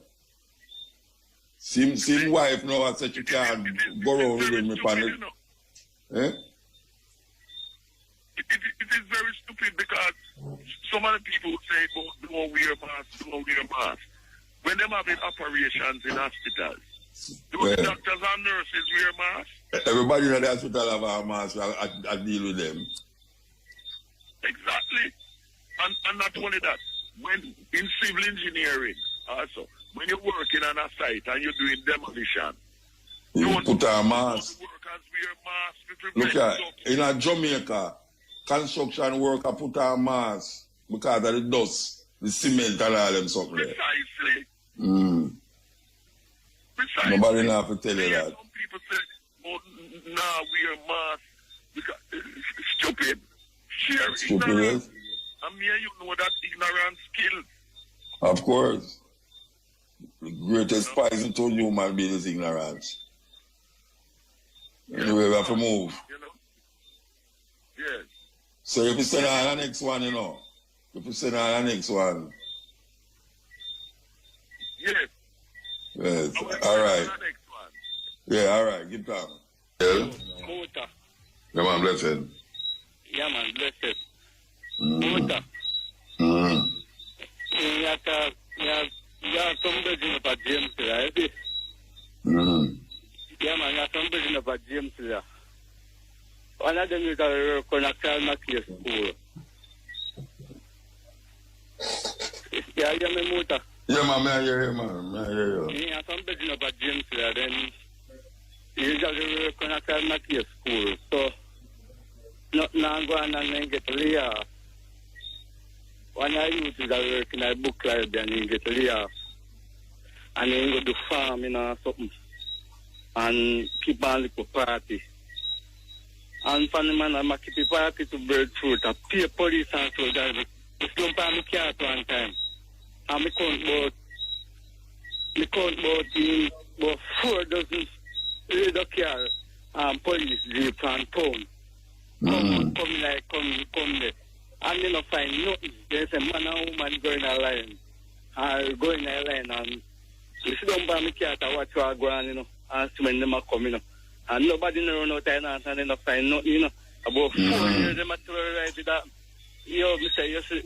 A: Same wife now I said you can't go around with him upon it. Eh?
G: It is very stupid because so many people say, don't wear masks. When they're having operations in hospitals, do the doctors and nurses wear masks?
A: Everybody in the hospital have a mask. I deal with them.
G: Exactly. And not only that, when in civil engineering also, when you're working on a site and you're doing demolition,
A: you put a mask.
G: Workers wear masks.
A: Look at in a Jamaica, construction worker put a mask because of the dust, the cement and all them something there.
G: Precisely. Precisely.
A: Nobody know have to tell you that.
G: Some people say, oh, nah, wear masks because it's stupid. Sheer ignorance. And me and you know that ignorance kills.
A: Of course. The greatest poison to human being is ignorance. Anyway, we have to move.
G: You know? Yes.
A: So if you send on the next one, you know. If you send on the next one. Yes. All right. Yeah, all right. Get down. Yeah.
G: Muta.
A: Yeah, man, blessed.
G: Yeah, man, blessed.
A: Mm.
G: Muta.
A: Mm.
G: Yeah, somebody about James, right?
A: Mm.
G: Yeah, man, yeah, somebody about James, yeah. One of them is a connector, not your school. Yeah, yeah, my Muta.
A: Yeah, man, may I hear you, man. May I hear you.
G: Yeah, somebody about James, yeah, then you just connector, not your school. So, not now go on and get Leah. When I used to work in a book library and get Leah. And then go to farm, you know, something. And keep on little party. And from the man, I'm keep the party to breadfruit. I pay police and soldiers. I slump on my cat one time. And I count about 4 dozen little car police jeep and town. Come there. And they don't find nothing. There's a man and woman going a line. Going a line and you sit down by my cat and watch what go on, you know, and see when them are coming, you know. And nobody run out there and they don't find nothing, you know. About 4 years, they are terrorized with that. You say, you see,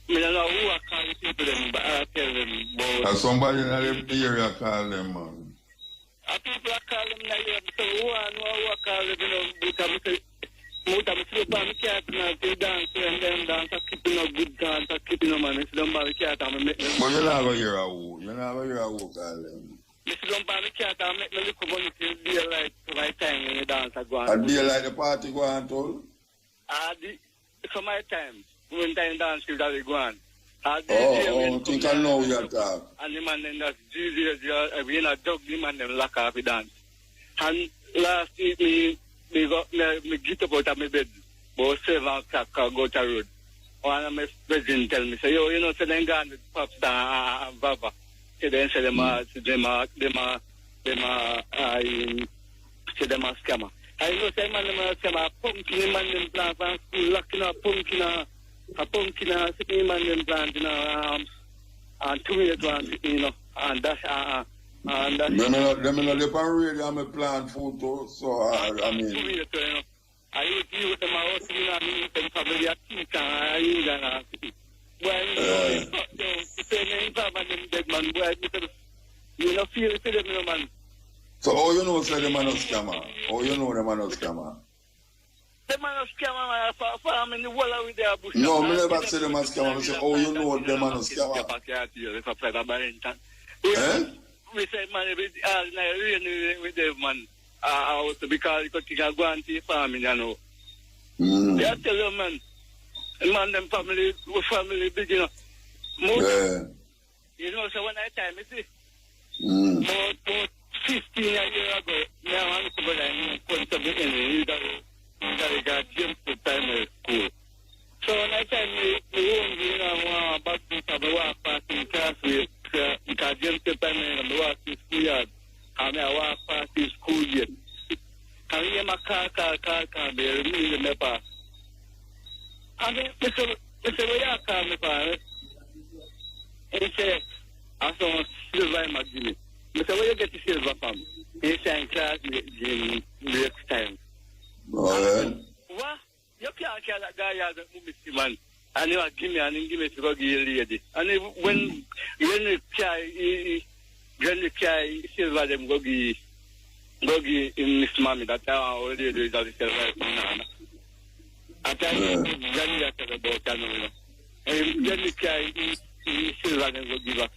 G: I don't know who I call people them, but I tell them about...
A: And somebody in the area call them, man.
G: And people are calling them here, so who I call them, you know, Muta, I sleep on my cat and they dance and them dance, I keeping up good dance, I keeping up, man. I sit down by my cat and I make them...
A: But you're not going to hear a who. You're not going to hear a who call them.
G: I sit down by my cat and I make me look money till daylight to my time when the dance I go on.
A: At daylight the party go on, too?
G: For my time, when time dance will go on.
A: I think I know your talk.
G: And the man then that's Jesus, we in a dog, the man them lock off the dance. And last week, me get up out of my bed, about 7 o'clock, I go to the road. One of my brethren tell me, say, yo, you know, so then gone with Popstar and Baba. So then say them a scammer. I know say man them a scammer, pumpkin man them plant from school, locking up pumpkin, sitting man them plant, you know, and 2 years one sitting, you know, and that's them
A: know the parade I'm a plant food too, so I mean.
G: 2 years, you know. I used to use them out, you know, I mean, them family at teach and I use them and well, you know, the same Baba them dead man, boy, you know, feel it for them, you know, man.
A: So how you know say the man a scammer? How you know the man a scammer?
G: The man a scammer, man, farm in the wall with their bush.
A: No, I never say the man scammer. I say, how you know the man a scammer?
G: We say, man, with them, man. Because you could go and see farming, you know. They tell you, man, man, them family big, you know. You know, so when I time, you see, about 15 years ago, now I'm going to go to got James to primary school. So when I time, you know, back to walk past in class with because James to primary and walk to school yard. And I walk past the school yard. And he my car, they remove the pass. And then, Mr. Where you call me for? He said, I saw silver in my Jimmy. Mr. Where you get the silver from? He said, in class, in break time.
A: What?
G: You can't kill that guy as a movie man. And you give me to go give you a lady. And when the guy silver them go give in Miss Mommy, that I already do that silver. I tell you, Granny about that, you know. And then the guy silver them go give up.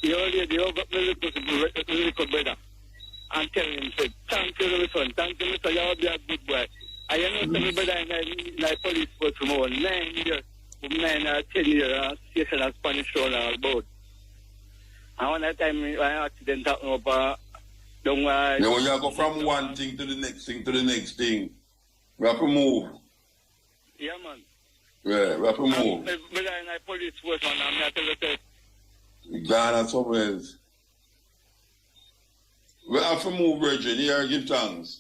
G: You already over me little better. And tell him, say, thank you, my son, you'll be a good boy. I know somebody in the police force from over 9 years, from 9 or 10 years, station of Spanish show all about. And one time, I accident happened over, don't worry.
A: When you go from one thing to the next thing, we have to move.
G: Yeah, man.
A: Yeah, we have to move.
G: But in the police force, and I'm not telling you.
A: Ghana somewhere else. We have to move, Virgin. Here, give thanks.